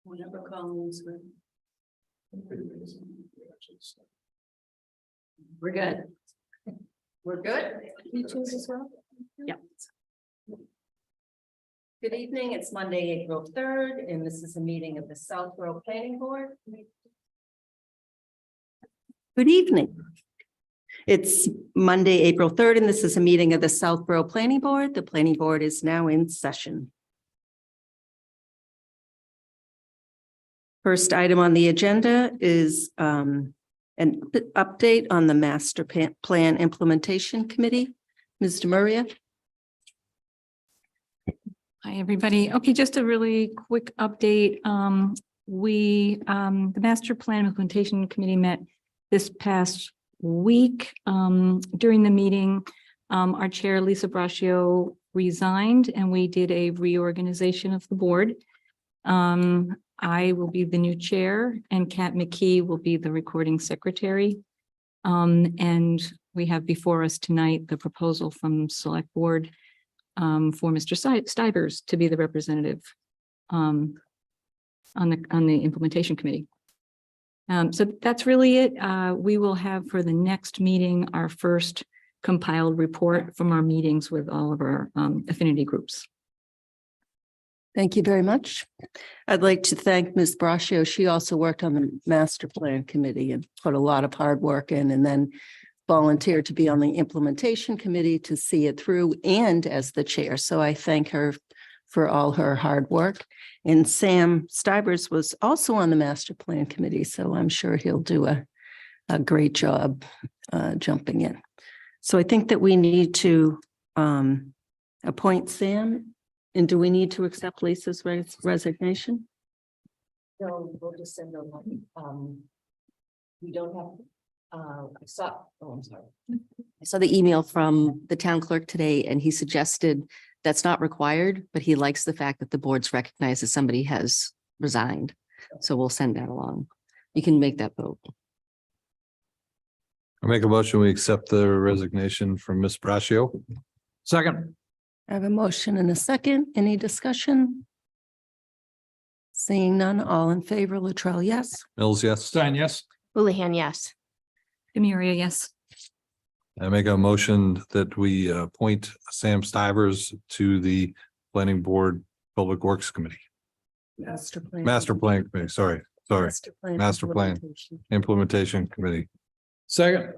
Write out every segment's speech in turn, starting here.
Whatever Collins. We're good. We're good. You choose as well? Yeah. Good evening. It's Monday, April 3rd, and this is a meeting of the Southborough Planning Board. Good evening. It's Monday, April 3rd, and this is a meeting of the Southborough Planning Board. The planning board is now in session. First item on the agenda is an update on the master plan implementation committee. Ms. DeMaria. Hi, everybody. Okay, just a really quick update. The Master Plan Implementation Committee met this past week. During the meeting, our chair, Lisa Braccio, resigned and we did a reorganization of the board. I will be the new chair and Kat McKee will be the recording secretary. And we have before us tonight the proposal from Select Board for Mr. Stivers to be the representative on the implementation committee. So that's really it. We will have for the next meeting our first compiled report from our meetings with all of our affinity groups. Thank you very much. I'd like to thank Ms. Braccio. She also worked on the master plan committee and put a lot of hard work in, and then volunteered to be on the implementation committee to see it through and as the chair. So I thank her for all her hard work. And Sam Stivers was also on the master plan committee, so I'm sure he'll do a great job jumping in. So I think that we need to appoint Sam. And do we need to accept Lisa's resignation? No, we'll just send them, we don't have, I'm sorry. I saw the email from the town clerk today and he suggested that's not required, but he likes the fact that the board's recognized that somebody has resigned. So we'll send that along. You can make that vote. I make a motion, we accept the resignation from Ms. Braccio. Second. I have a motion and a second. Any discussion? Seeing none, all in favor, Latrell, yes. Mills, yes. Stein, yes. Houlihan, yes. Demiria, yes. I make a motion that we appoint Sam Stivers to the Planning Board Public Works Committee. Master Plan Committee, sorry. Master Plan. Implementation Committee. Second.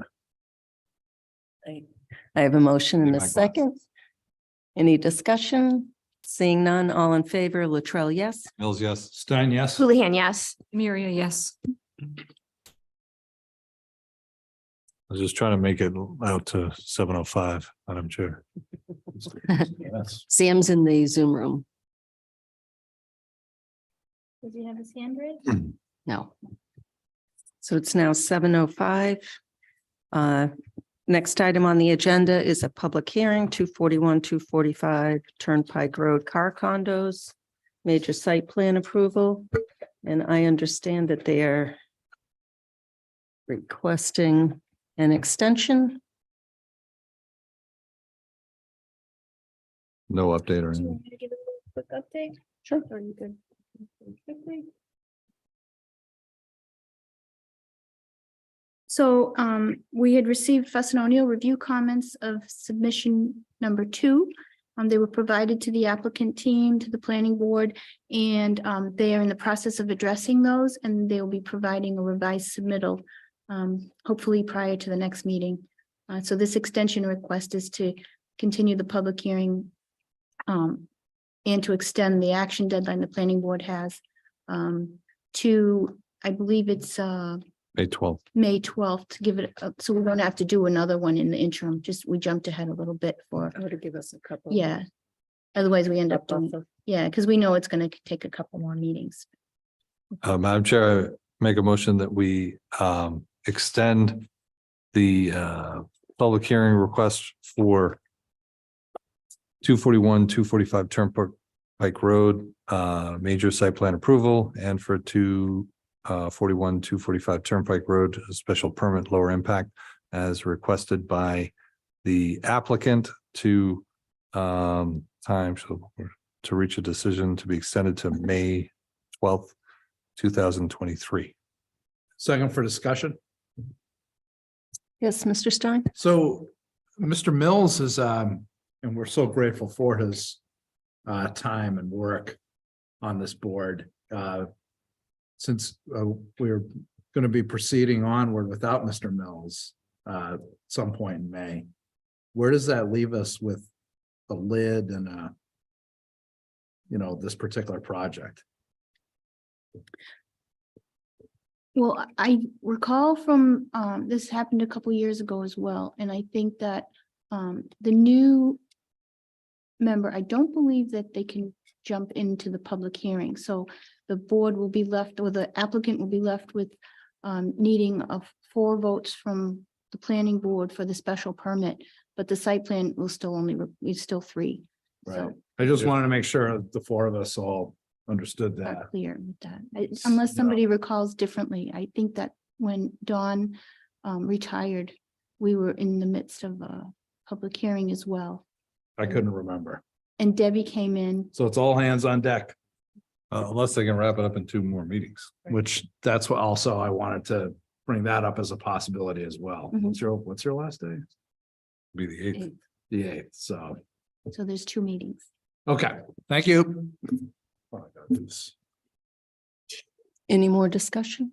I have a motion and Need a my second. Any discussion? Seeing none, all in favor, Latrell, yes. Mills, yes. Stein, yes. Houlihan, yes. Demiria, yes. I was just trying to make it out to 7:05, Madam Chair. Yes. Sam's in the Zoom room. Does he have his hand raised? No. So it's now 7:05. Next item on the agenda is a public hearing, 241, 245 Turnpike Road car condos, major site plan approval. And I understand that they are requesting an extension. No update or Do you anything. want me to give a quick update? Sure. Or you good? Quickly. So we had received Fuss and O'Neill review comments of submission number 2. They were provided to the applicant team, to the planning board, and they are in the process of addressing those, and they will be providing a revised submittal, hopefully prior to the next meeting. So this extension request is to continue the public hearing and to extend the action deadline the planning board has to, I believe it's May 12th. May 12th to give it, so we don't have to do another one in the interim, just we jumped ahead a little bit for, Oh, to give us a couple. yeah. Otherwise, we end up doing, Buffer. yeah, because we know it's going to take a couple more meetings. Madam Chair, I make a motion that we extend the public hearing request for 241, 245 Turnpike Road, major site plan approval, and for 241, 245 Turnpike Road, a special permit lower impact as requested by the applicant to to reach a decision to be extended to May 12th, 2023. Second for discussion. Yes, Mr. Stein? So Mr. Mills is, and we're so grateful for his time and work on this board. Since we're going to be proceeding onward without Mr. Mills some point in May, where does that leave us with a lid and this particular project? Well, I recall from, this happened a couple years ago as well, and I think that the new member, I don't believe that they can jump into the public hearing, so the board will be left, or the applicant will be left with needing of 4 votes from the planning board for the special permit, but the site plan will still is still 3. Right. So I just wanted to make sure the 4 of us all understood that. are clear with that. Unless somebody recalls differently, I think that when Dawn retired, we were in the midst of a public hearing as well. I couldn't remember. And Debbie came in. So it's all hands on deck, Unless they can wrap it up in 2 more meetings. which that's what also I wanted to bring that up as a possibility as well. Mhm. What's your last day? Be the 8th. The 8th. So there's 2 meetings. Okay, thank you. Oh, I gotta do this. Any more discussion?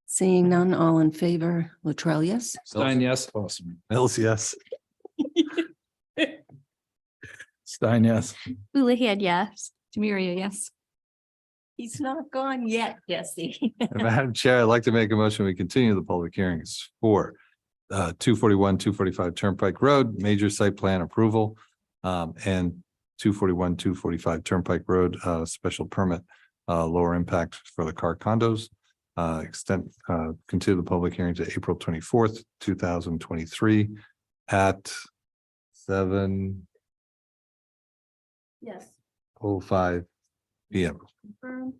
Seeing none, all in favor, Latrell, yes? Stein, yes. Awesome. Mills, yes. Stein, yes. Houlihan, yes. Demiria, yes. He's not gone yet, Jesse. Madam Chair, I'd like to make a motion. We continue the public hearings for 241, 245 Turnpike Road, major site plan approval, and 241, 245 Turnpike Road, special permit, lower impact for the car condos. Continue the public hearing to April 24th, 2023 at 7:05 Yes. PM. Confirmed.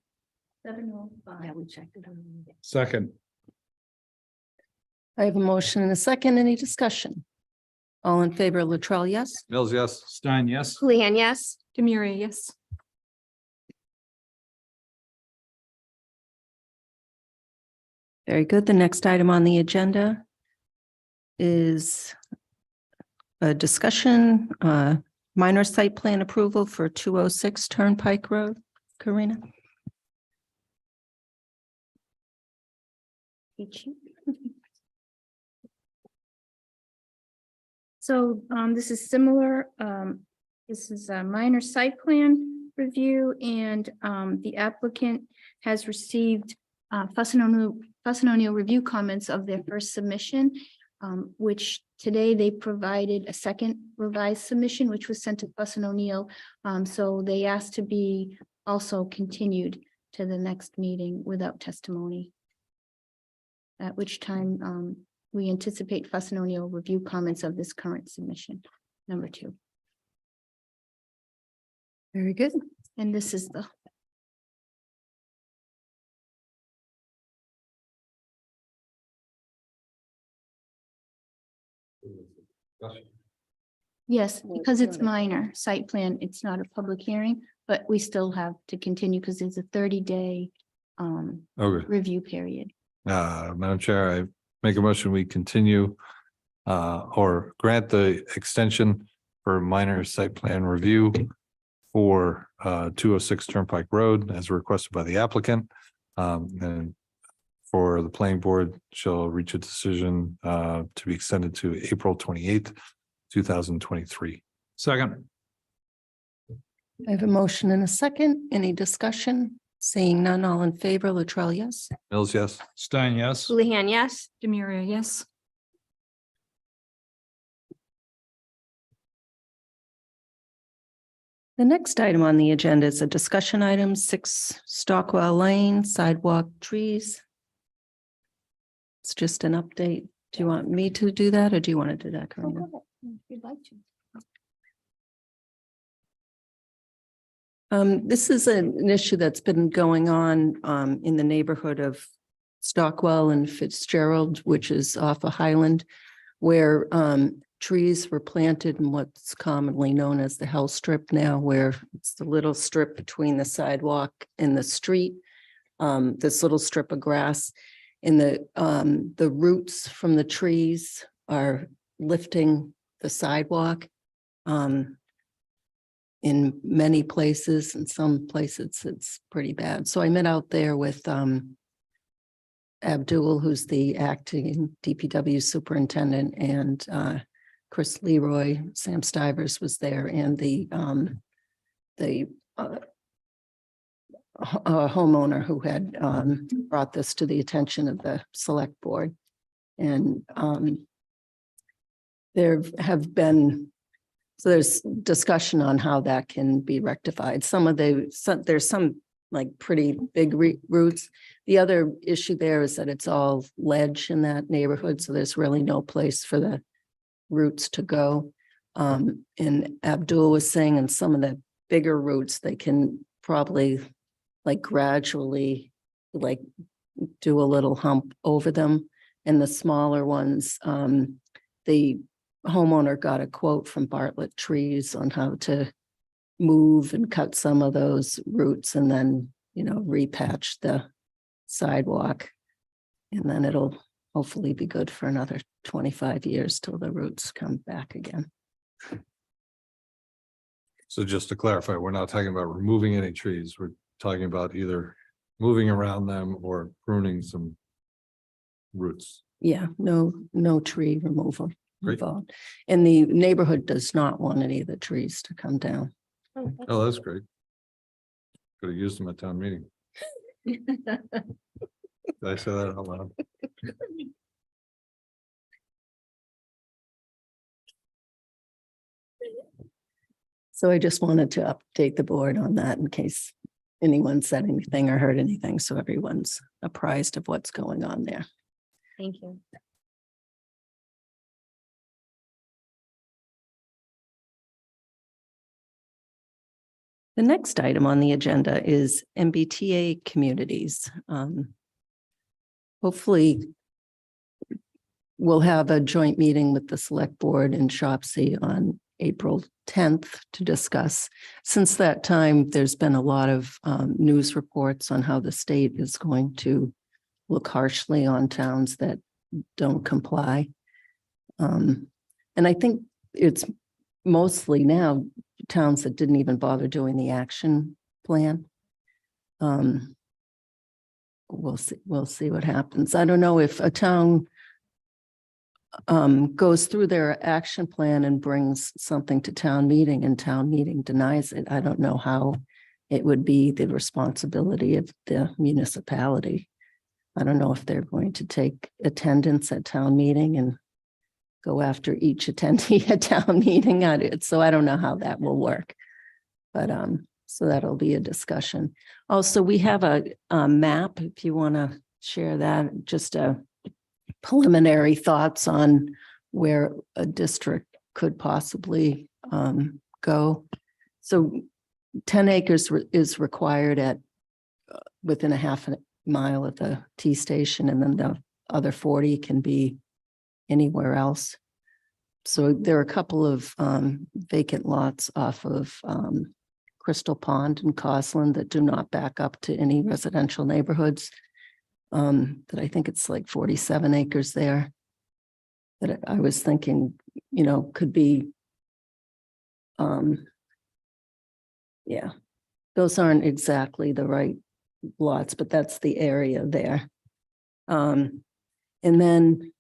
7:05. Yeah, we checked it on. Second, I have a motion and a second. Any discussion? All in favor, Latrell, yes? Mills, yes. Stein, yes. Houlihan, yes. Demiria, yes. Very good. The next item on the agenda is a discussion, minor site plan approval for 206 Turnpike Road. Karina? So this is similar. This is a minor site plan review, and the applicant has received Fuss and O'Neill review comments of their first submission, which today they provided a second revised submission, which was sent to Fuss and O'Neill. So they asked to be also continued to the next meeting without testimony. At which time we anticipate Fuss and O'Neill review comments of this current submission, number 2. Very good. And this is the yes, because it's minor site plan, it's not a public hearing, but we still have to continue because it's a 30-day Okay. review period. Madam Chair, I make a motion, we continue or grant the extension for minor site plan review for 206 Turnpike Road as requested by the applicant. And for the planning board shall reach a decision to be extended to April 28th, 2023. second, I have a motion and a second. Any discussion? Seeing none, all in favor, Latrell, yes? Mills, yes. Stein, yes. Houlihan, yes. Demiria, yes. The next item on the agenda is a discussion item, 6 Stockwell Lane sidewalk trees. It's just an update. Do you want me to do that or do you want to do that, Karina? If you'd like to. This is an issue that's been going on in the neighborhood of Stockwell and Fitzgerald, which is off of Highland, where trees were planted in what's commonly known as the Hell Strip now, where it's the little strip between the sidewalk and the street. This little strip of grass, and the roots from the trees are lifting the sidewalk. In many places, in some places, it's pretty bad. So I met out there with Abdul, who's the acting DPW superintendent, and Chris Leroy. Sam Stivers was there, and the homeowner who had brought this to the attention of the select board. And there have been, so there's discussion on how that can be rectified. There's some like pretty big roots. The other issue there is that it's all ledge in that neighborhood, so there's really no place for the roots to go. And Abdul was saying, in some of the bigger roots, they can probably like gradually like do a little hump over them. And the smaller ones, the homeowner got a quote from Bartlett Trees on how to move and cut some of those roots and then, repatch the sidewalk. And then it'll hopefully be good for another 25 years till the roots come back again. So just to clarify, we're not talking about removing any trees. We're talking about either moving around them or pruning some roots. Yeah, no tree removal Great. involved. And the neighborhood does not want any of the trees to come down. Oh, that's great. Could have used them at town meeting. Did I say that out loud? So I just wanted to update the board on that in case anyone said anything or heard anything, so everyone's apprised of what's going on there. Thank you. The next item on the agenda is MBTA communities. Hopefully, we'll have a joint meeting with the select board in Shopsy on April 10th to discuss. Since that time, there's been a lot of news reports on how the state is going to look harshly on towns that don't comply. And I think it's mostly now towns that didn't even bother doing the action plan. We'll see what happens. I don't know if a town goes through their action plan and brings something to town meeting and town meeting denies it. I don't know how it would be the responsibility of the municipality. I don't know if they're going to take attendance at town meeting and go after each attendee at town meeting on it. So I don't know how that will work. But so that'll be a discussion. Also, we have a map, if you want to share that, just a preliminary thoughts on where a district could possibly go. So 10 acres is required at within a half a mile of the T station, and then the other 40 can be anywhere else. So there are a couple of vacant lots off of Crystal Pond and Cosland that do not back up to any residential neighborhoods. That I think it's like 47 acres there. That I was thinking, could be. Yeah, those aren't exactly the right lots, but that's the area there. And then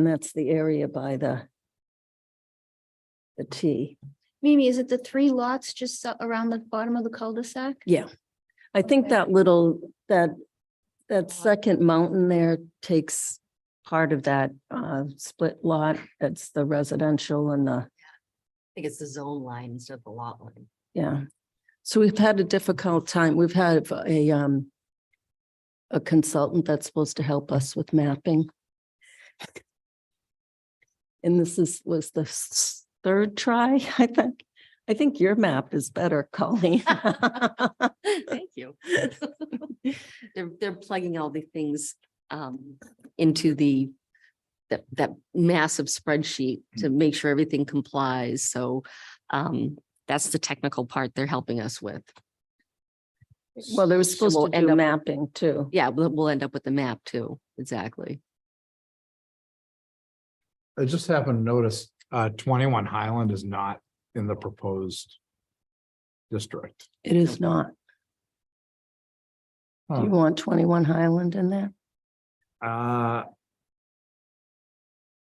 that's the area by the T. Mimi, is it the 3 lots just around the bottom of the cul-de-sac? Yeah, I think that that second mountain there takes part of that split lot. That's the residential and the, I think it's the zone line instead of the lot line. yeah. So we've had a difficult time. We've had a consultant that's supposed to help us with mapping. And this was the 3rd try, I think. I think your map is better, Colleen. Thank you. They're plugging all the things into the that massive spreadsheet to make sure everything complies. So that's the technical part they're helping us with. Well, they were So supposed we'll to end do up- mapping too. Yeah, we'll end up with the map too. Exactly. I just happened to notice 21 Highland is not in the proposed district. It is not. Do you Huh. want 21 Highland in there?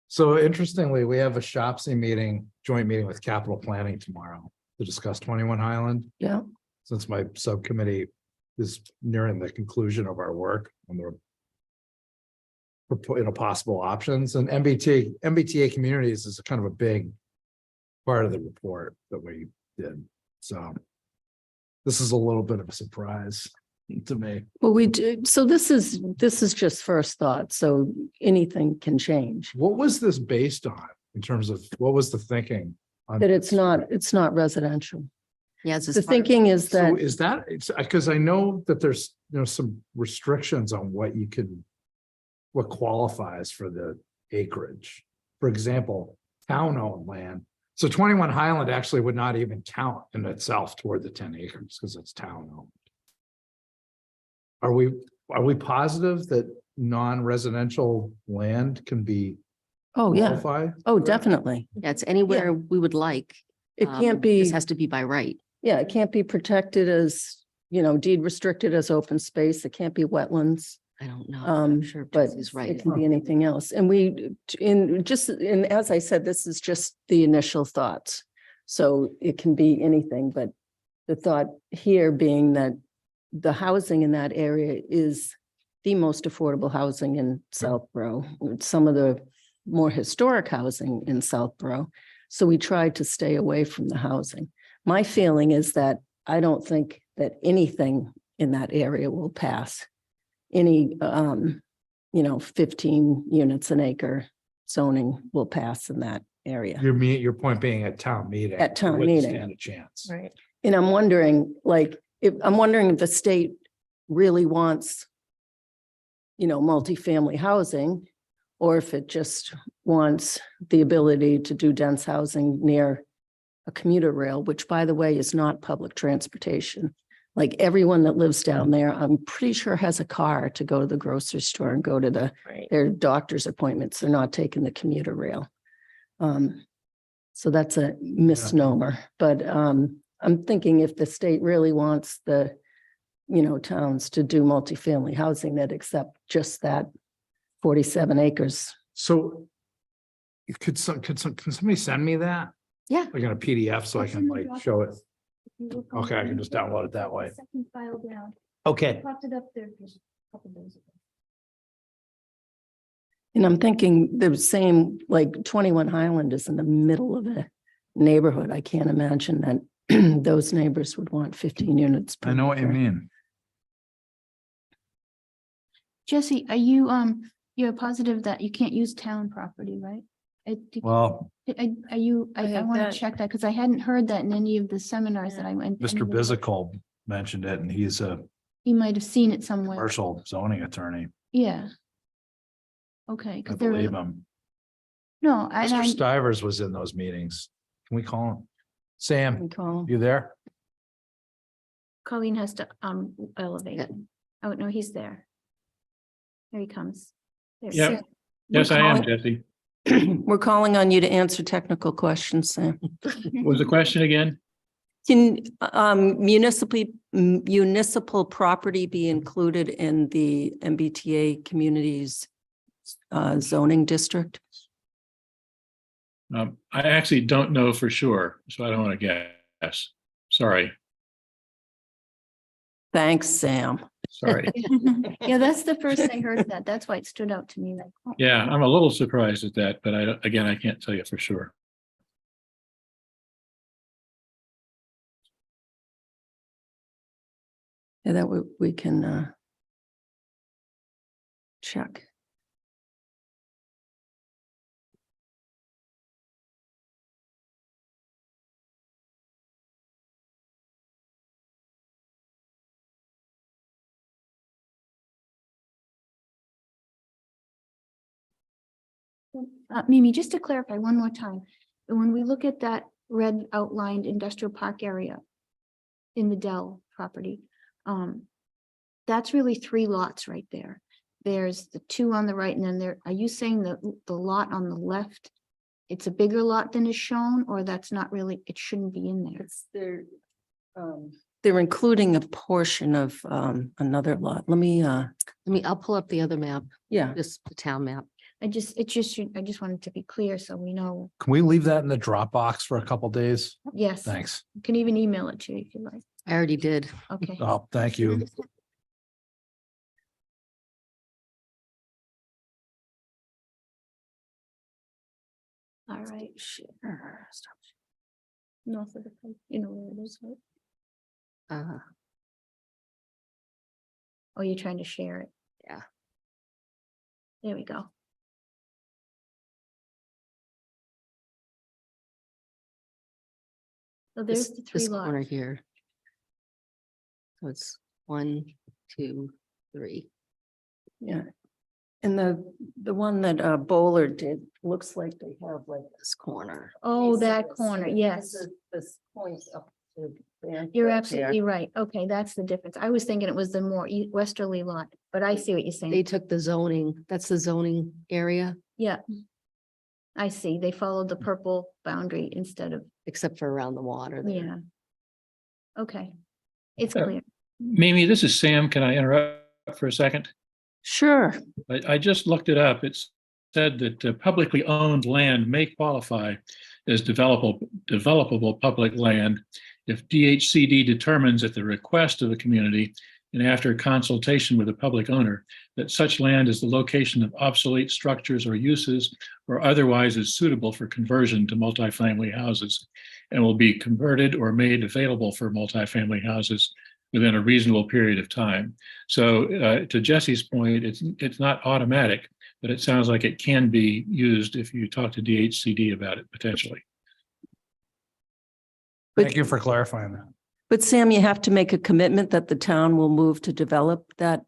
So interestingly, we have a SHOPSI meeting, joint meeting with capital planning tomorrow to discuss 21 Highland. Yeah. Since my subcommittee is nearing the conclusion of our work on the possible options, and MBTA communities is kind of a big part of the report that we did. So this is a little bit of a surprise to me. Well, we do. So this is just first thought. So anything can change. What was this based on in terms of what was the thinking? on That it's not residential. Yeah. The thinking is that, So is that, it's because I know that there's, some restrictions on what qualifies for the acreage. For example, town-owned land. So 21 Highland actually would not even count in itself toward the 10 acres because it's town-owned. Are we positive that non-residential land can be oh, yeah. qualified? Oh, definitely. Yeah, it's anywhere we would like. It can't be, This has to be by right. yeah, it can't be protected as, deed restricted as open space. It can't be wetlands. I don't know. I'm sure But Jesse's it right. can be anything else. And as I said, this is just the initial thoughts. So it can be anything, but the thought here being that the housing in that area is the most affordable housing in Southborough, some of the more historic housing in Southborough. So we tried to stay away from the housing. My feeling is that I don't think that anything in that area will pass. Any, 15 units an acre zoning will pass in that area. Your point being at town meeting. At town it wouldn't meeting. Stand a chance. Right. And I'm wondering, if the state really wants, multifamily housing, or if it just wants the ability to do dense housing near a commuter rail, which, by the way, is not public transportation. Like everyone that lives down there, I'm pretty sure has a car to go to the grocery store and go to their doctor's appointments. They're not taking the commuter rail. So that's a misnomer, but I'm thinking if the state really wants the, towns to do multifamily housing that accept just that 47 acres. So can somebody send me that? Yeah. Like in a PDF so I can like show it. If you look Okay, I on can just download it that way. Second file down. Okay. Popped it up there just a couple days ago. And I'm thinking the same, like 21 Highland is in the middle of a neighborhood. I can't imagine that those neighbors would want 15 units. per acre. mean. Jesse, you're positive that you can't use town property, right? Well, Are you, I have want that. to check that because I hadn't heard that in any of the seminars that I went. Mr. Bizical mentioned it and he's a He might have seen it somewhere. commercial zoning attorney. Yeah. Okay, I because there, believe him. no, Mr. Stivers was in those meetings. Can we call him? Sam, We call 'em. you there? Colleen has to, elevate. Yeah. him. Oh, no, he's there. Here he comes. There. Yeah. We're Yes, I am, calling- Jesse. We're calling on you to answer technical questions, Sam. What was the question again? Can municipal property be included in the MBTA communities zoning district? I actually don't know for sure, so I don't want to guess. Sorry, Thanks, Sam. sorry. Yeah, that's the first I heard of that. That's why it stood out to me like. oh. Yeah, I'm a little surprised at that, but I can't tell you for sure. Yeah, that we can check. Mimi, just to clarify one more time, when we look at that red outlined industrial park area in the Dell property, that's really 3 lots right there. There's the 2 on the right, and then are you saying that the lot on the left, it's a bigger lot than is shown, or that's not really, it shouldn't be in there? It's they're including a portion of another lot. Let me, I'll pull up the other map, yeah. just the town map. I just wanted to be clear so we know. Can we leave that in the Dropbox for a couple days? Yes, Thanks. you can even email it to you if you like. I already did. Okay. Oh, thank you. All right. North of the, you know where it is, right? Oh, you're trying to share it. Yeah. There we go. So there's the 3 This corner lots. here. So it's 1, 2, 3. Yeah. And the one that Bowler did, looks like they have like. This corner. Oh, that this, corner, this yes. is- This point up to. there, You're right absolutely there. right. Okay, that's the difference. I was thinking it was the more westerly lot, but I see what you're They saying. took the zoning, that's the zoning area, Yeah. I see. They followed the purple boundary instead of, except for around the water there. yeah. Okay, it's Yeah. clear. Mimi, this is Sam. Can I interrupt for a second? Sure. I just looked it up. It's said that publicly owned land may qualify as developable public land if DHCD determines at the request of the community and after consultation with the public owner that such land is the location of obsolete structures or uses or otherwise is suitable for conversion to multifamily houses and will be converted or made available for multifamily houses within a reasonable period of time. So to Jesse's point, it's not automatic, but it sounds like it can be used if you talk to DHCD about it potentially. Thank you for clarifying that. But Sam, you have to make a commitment that the town will move to develop that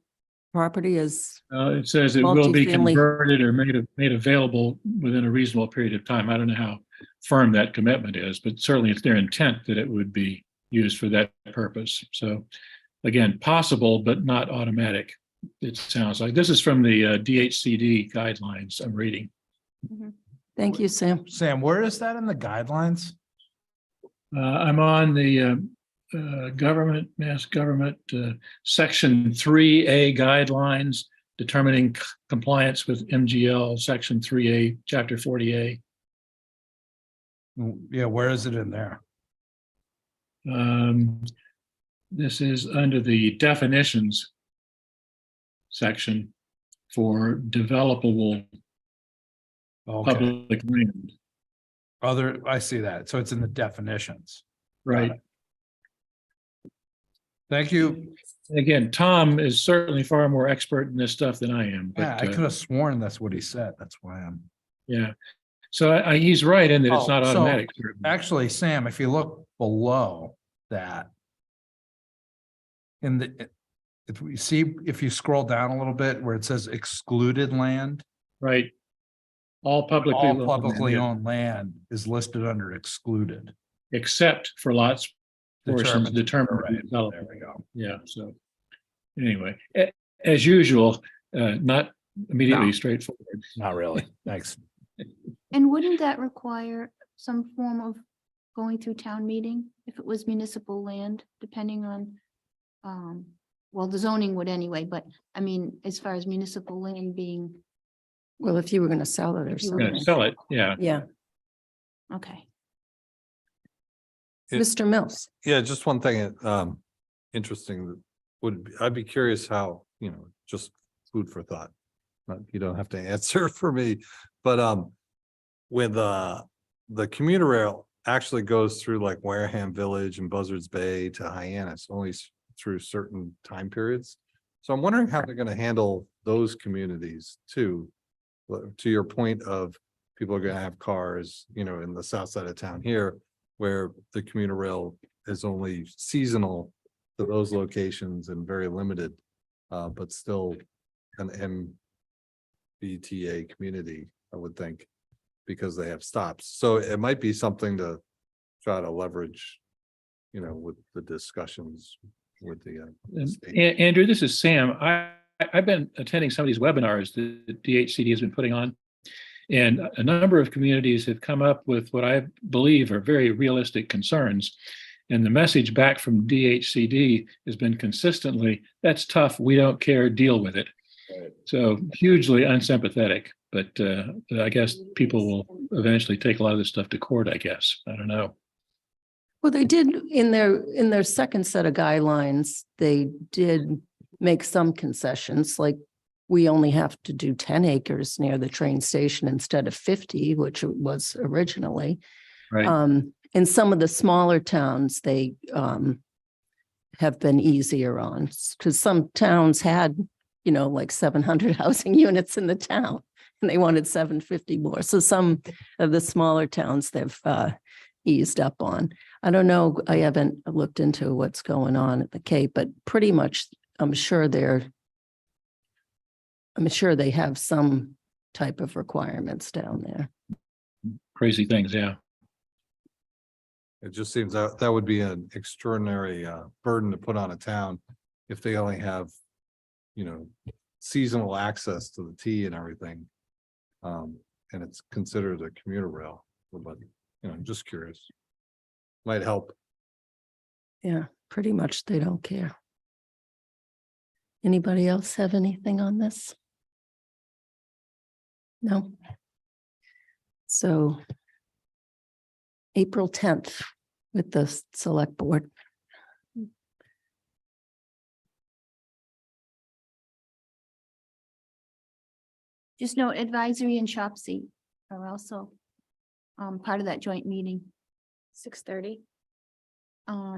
property as, It says it will be Multifamily. converted or made available within a reasonable period of time. I don't know how firm that commitment is, but certainly it's their intent that it would be used for that purpose. So again, possible, but not automatic. It sounds like this is from the DHCD guidelines I'm reading. thank you, Sam. Sam, where is that in the guidelines? I'm on the Mass Government, Section 3A guidelines determining compliance with MGL, Section 3A, Chapter 40A. Yeah, where is it in there? This is under the definitions section for developable Okay, public land. I see that. So it's in the definitions. Right. Thank you. Again, Tom is certainly far more expert in this stuff than I am. Yeah, I But could have sworn that's what he said. That's why I'm. yeah, so he's right in that it's Oh, not so automatic. Actually, Sam, if you look below that. In the, if we see, if you scroll down a little bit where it says excluded land, Right. All publicly all owned publicly land, owned land is listed under excluded. except for lots portions determined. to be Right, developed. there we go. Yeah, so anyway, as usual, not immediately No. straightforward. Not really. Thanks. And wouldn't that require some form of going through town meeting if it was municipal land, depending on, well, the zoning would anyway, but I mean, as far as municipal land being, Well, if you were going to sell it or If you were Yeah, something. sell it, yeah. Yeah, okay. Yeah. Mr. Mills. Yeah, just one thing, interesting that I'd be curious how, just food for thought. You don't have to answer for me, but, with, the commuter rail actually goes through like Wareham Village and Buzzards Bay to Hyannis, only through certain time periods. So I'm wondering how they're gonna handle those communities too. To your point of people are gonna have cars, in the south side of town here, where the commuter rail is only seasonal to those locations and very limited, but still an MBTA community. I would think, because they have stops. So it might be something to try to leverage, with the discussions with the state. Andrew, this is Sam. I've been attending some of these webinars that DHCD has been putting on. And a number of communities have come up with what I believe are very realistic concerns. And the message back from DHCD has been consistently, that's tough, we don't care, deal with it. Right. So hugely unsympathetic, but I guess people will eventually take a lot of this stuff to court, I guess. I don't know. Well, they did in their second set of guidelines, they did make some concessions, like we only have to do 10 acres near the train station instead of 50, which it was originally. Right. In some of the smaller towns, they have been easier on, because some towns had, like 700 housing units in the town, and they wanted 750 more. So some of the smaller towns they've eased up on. I don't know, I haven't looked into what's going on at the Cape, but pretty much I'm sure they have some type of requirements down there. Crazy things, yeah. It just seems that would be an extraordinary burden to put on a town if they only have, seasonal access to the T and everything. And it's considered a commuter rail, but, I'm just curious. Might help. Yeah, pretty much they don't care. Anybody else have anything on this? No? So April 10th with the select board. Just note advisory and Shopsy are also part of that joint meeting. 6:30.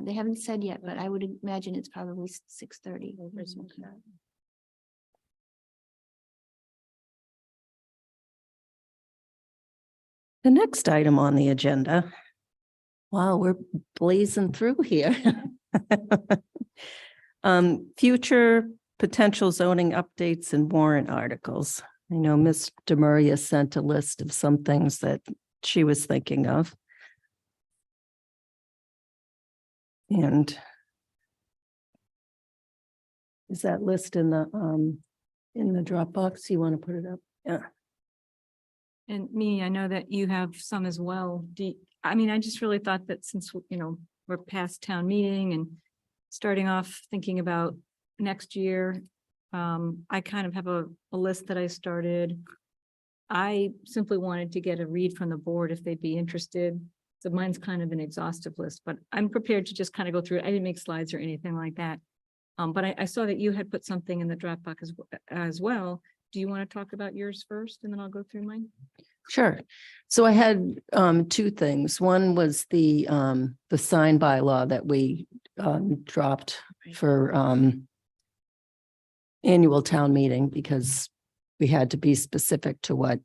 They haven't said yet, but I would imagine it's probably 6:30. The next item on the agenda. Wow, we're blazing through here. Future potential zoning updates and warrant articles. I know Ms. Demuria sent a list of some things that she was thinking of. And is that list in the Dropbox? You want to put it up? Yeah. And me, I know that you have some as well. I just really thought that since, we're past town meeting and starting off thinking about next year, I kind of have a list that I started. I simply wanted to get a read from the board if they'd be interested. So mine's kind of an exhaustive list, but I'm prepared to just kind of go through it. I didn't make slides or anything like that. But I saw that you had put something in the Dropbox as well. Do you want to talk about yours first and then I'll go through mine? Sure. So I had two things. One was the sign bylaw that we dropped for annual town meeting because we had to be specific to what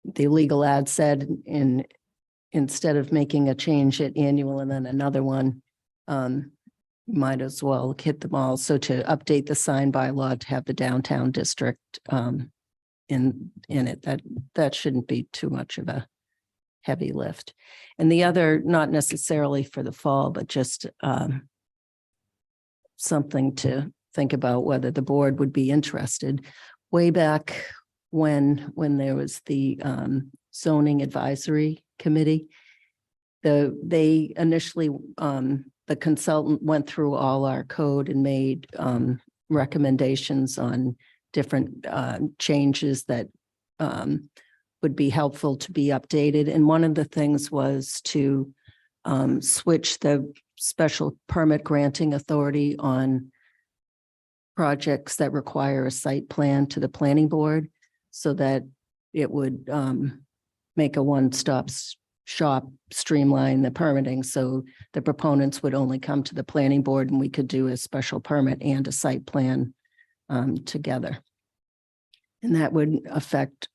the legal ad said, and instead of making a change at annual and then another one, might as well hit them all. So to update the sign bylaw to have the downtown district in it, that shouldn't be too much of a heavy lift. And the other, not necessarily for the fall, but just something to think about whether the board would be interested. Way back when there was the zoning advisory committee, they initially the consultant went through all our code and made recommendations on different changes that would be helpful to be updated. And one of the things was to switch the special permit granting authority on projects that require a site plan to the planning board so that it would make a one-stop shop, streamline the permitting. So the proponents would only come to the planning board and we could do a special permit and a site plan together. And that would affect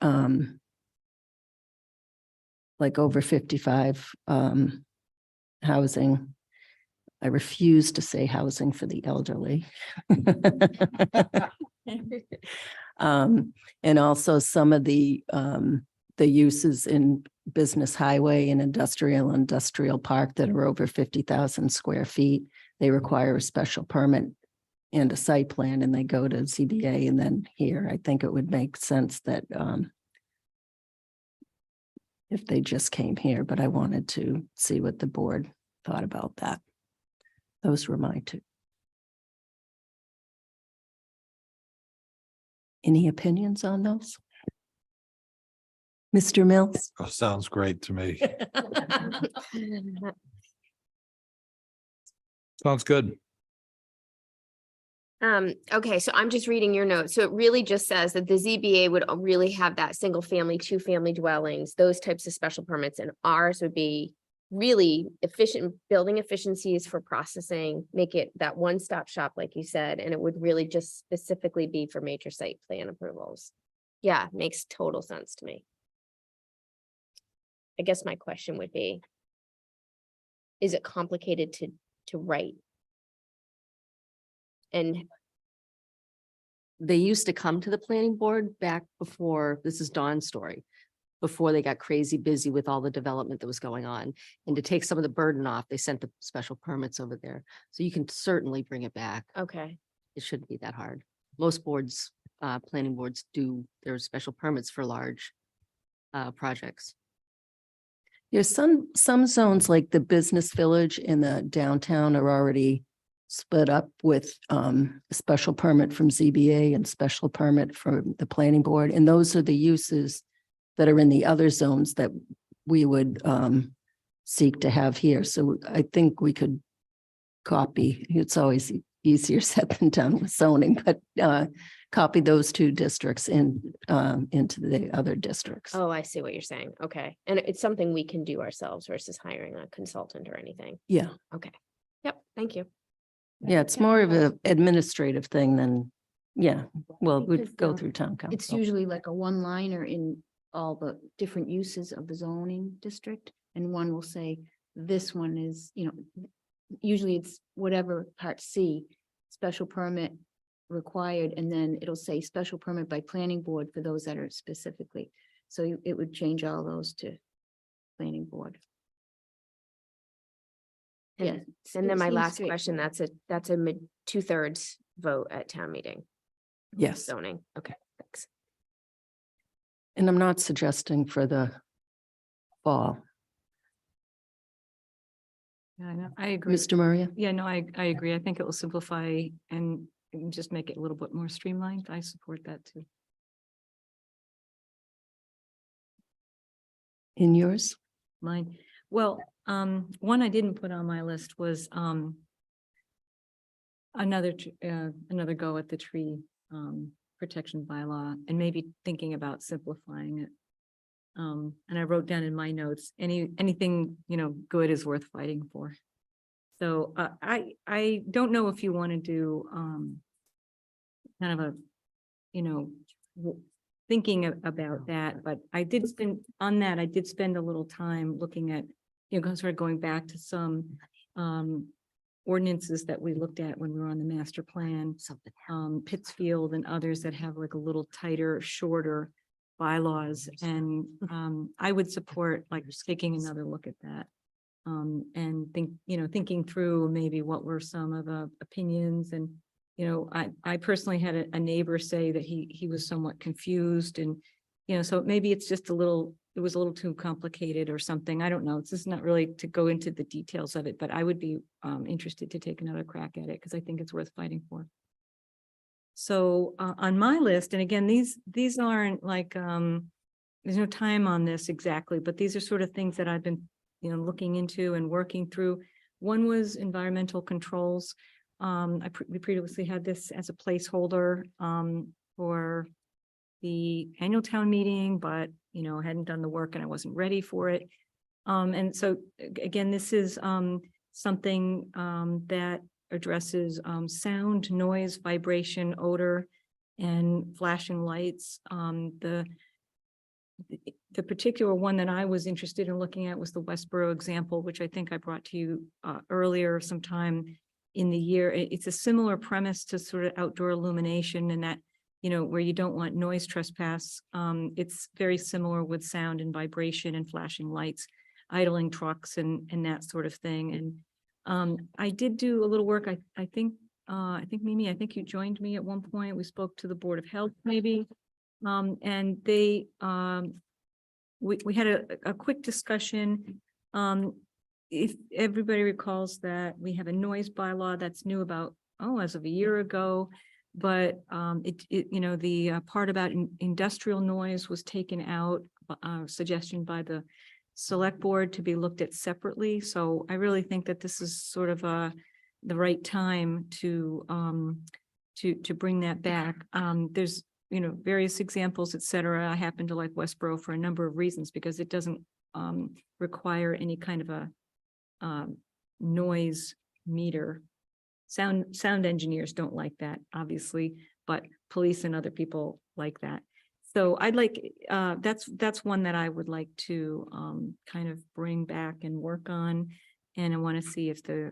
like over 55 housing. I refuse to say housing for the elderly. And also some of the uses in business highway and industrial park that are over 50,000 square feet, they require a special permit and a site plan, and they go to ZBA and then here. I think it would make sense that if they just came here, but I wanted to see what the board thought about that. Those were my two. Any opinions on those? Mr. Mills? Oh, sounds great to me. Sounds good. Okay, so I'm just reading your notes. So it really just says that the ZBA would really have that single family, 2-family dwellings, those types of special permits, and ours would be really efficient, building efficiencies for processing, make it that one-stop shop, like you said, and it would really just specifically be for major site plan approvals. Yeah, makes total sense to me. I guess my question would be, is it complicated to write? And They used to come to the planning board back before, this is Dawn's story, before they got crazy busy with all the development that was going on. And to take some of the burden off, they sent the special permits over there. So you can certainly bring it back. okay, It shouldn't be that hard. Most boards, planning boards do their special permits for large projects. There's some zones like the business village in the downtown are already split up with a special permit from ZBA and special permit from the planning board. And those are the uses that are in the other zones that we would seek to have here. So I think we could copy, it's always easier said than done with zoning, but copy those two districts into the other districts. oh, I see what you're saying, okay. And it's something we can do ourselves versus hiring a consultant or anything. Yeah, Yep, thank you. yeah, it's more of an administrative thing than, yeah, well, Because, we'd go through town council. It's usually like a one-liner in all the different uses of the zoning district. And one will say, this one is, usually it's whatever part C, special permit required, and then it'll say special permit by planning board for those that are specifically. So it would change all those to planning board. And- Yeah. And then it my seems last question, straightforward. that's a mid 2/3 vote at town meeting. Yes, Zoning, okay, thanks. and I'm not suggesting for the fall. Yeah, I know. I agree. Mr. Maria? Yeah, no, I agree. I think it will simplify and just make it a little bit more streamlined. I support that too. In yours? Mine, well, one I didn't put on my list was, another go at the tree, protection bylaw and maybe thinking about simplifying it. And I wrote down in my notes, anything, good is worth fighting for. So, I don't know if you want to do, kind of a, thinking about that, but I did spend a little time looking at, sort of going back to some ordinances that we looked at when we were on the master plan, Pittsfield and others that have like a little tighter, shorter bylaws. And I would support like taking another look at that. And thinking through maybe what were some of the opinions. And I personally had a neighbor say that he was somewhat confused, and so maybe it's just it was a little too complicated or something. I don't know. It's just not really to go into the details of it, but I would be interested to take another crack at it because I think it's worth fighting for. So on my list, and again, these aren't like there's no time on this exactly, but these are sort of things that I've been looking into and working through. One was environmental controls. We previously had this as a placeholder for the annual town meeting, but I hadn't done the work and I wasn't ready for it. And so again, this is something that addresses sound, noise, vibration, odor, and flashing lights. The particular one that I was interested in looking at was the Westboro example, which I think I brought to you earlier sometime in the year. It's a similar premise to sort of outdoor illumination, and that where you don't want noise trespass. It's very similar with sound and vibration and flashing lights, idling trucks and that sort of thing. And I did do a little work. I think Mimi, I think you joined me at one point. We spoke to the Board of Health maybe. And they, we had a quick discussion. If everybody recalls that we have a noise bylaw that's new about, as of a year ago. But the part about industrial noise was taken out, suggestion by the select board to be looked at separately. So I really think that this is sort of the right time to bring that back. There's various examples, et cetera. I happen to like Westboro for a number of reasons because it doesn't require any kind of a noise meter. Sound engineers don't like that, obviously, but police and other people like that. So I'd like, that's one that I would like to kind of bring back and work on. And I want to see if the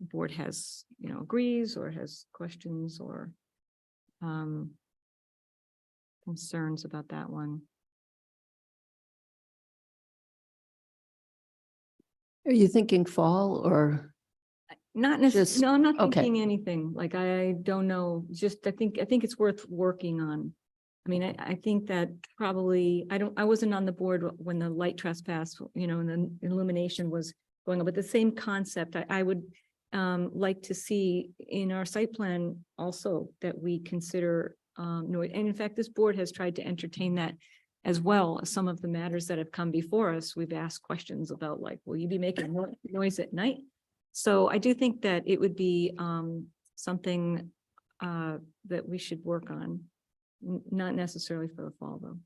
board has, agrees or has questions or concerns about that one. Are you thinking fall or? Not necessarily, Just- no, I'm not okay. thinking anything, like, I don't know, just, I think it's worth working on. I mean, I think that probably, I wasn't on the board when the light trespass, and the illumination was going on, but the same concept, I would like to see in our site plan also that we consider noise. And in fact, this board has tried to entertain that as well. Some of the matters that have come before us, we've asked questions about, like, will you be making noise at night? So I do think that it would be something that we should work on, not necessarily for the fall, though.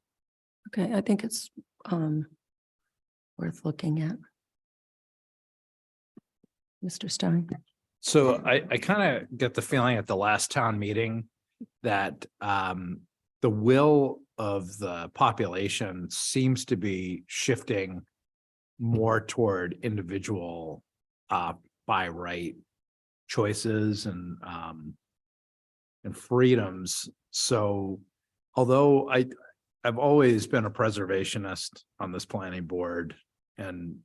Okay, I think it's worth looking at. Mr. Stein. So I kind of get the feeling at the last town meeting that the will of the population seems to be shifting more toward individual by right choices and freedoms. So although I've always been a preservationist on this planning board and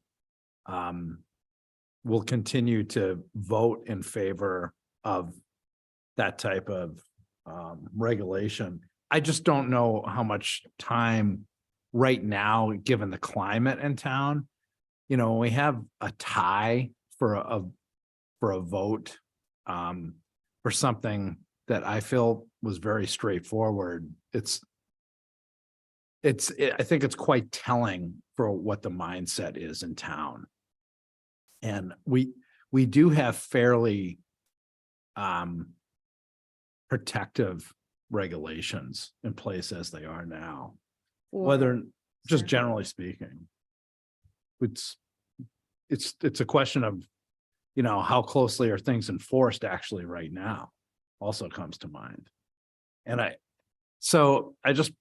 will continue to vote in favor of that type of regulation, I just don't know how much time right now, given the climate in town, we have a tie for a vote for something that I feel was very straightforward. I think it's quite telling for what the mindset is in town. And we do have fairly protective regulations in place as they are now, whether just generally speaking. It's a question of, how closely are things enforced actually right now also comes to mind. And I just,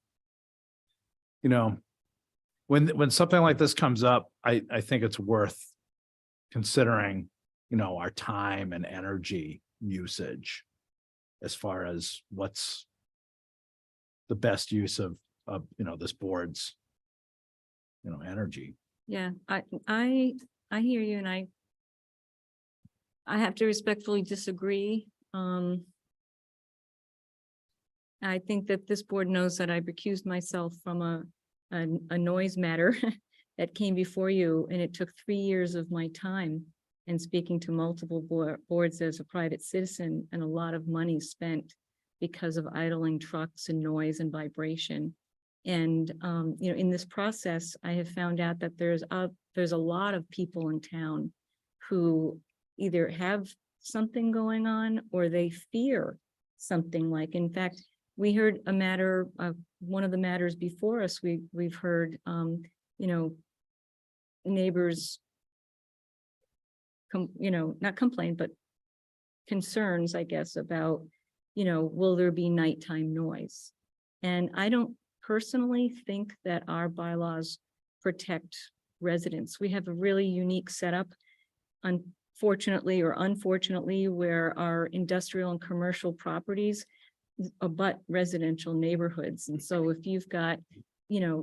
when something like this comes up, I think it's worth considering, our time and energy usage as far as what's the best use of this board's, energy. Yeah, I hear you, and I have to respectfully disagree. I think that this board knows that I've recused myself from a noise matter that came before you, and it took 3 years of my time and speaking to multiple boards as a private citizen, and a lot of money spent because of idling trucks and noise and vibration. And, in this process, I have found out that there's a lot of people in town who either have something going on or they fear something. Like, in fact, we heard a matter of one of the matters before us. We've heard, neighbors, not complain, but concerns, I guess, about, will there be nighttime noise? And I don't personally think that our bylaws protect residents. We have a really unique setup, unfortunately or unfortunately, where our industrial and commercial properties, abut residential neighborhoods. And so if you've got,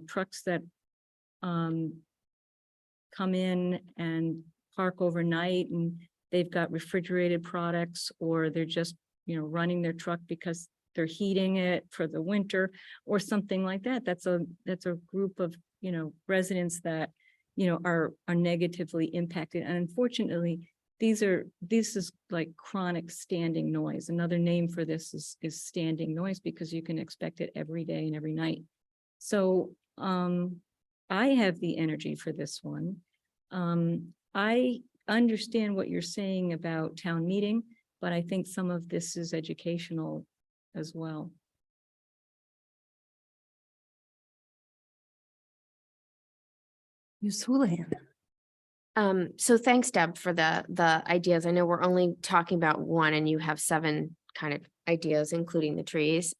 trucks that come in and park overnight and they've got refrigerated products, or they're just, running their truck because they're heating it for the winter or something like that. That's a group of, residents that, are negatively impacted. And unfortunately, this is like chronic standing noise. Another name for this is standing noise, because you can expect it every day and every night. So, I have the energy for this one. I understand what you're saying about town meeting, but I think some of this is educational as well. Ms. Houlihan. So thanks, Deb, for the ideas. I know we're only talking about one and you have 7 kind of ideas, including the trees.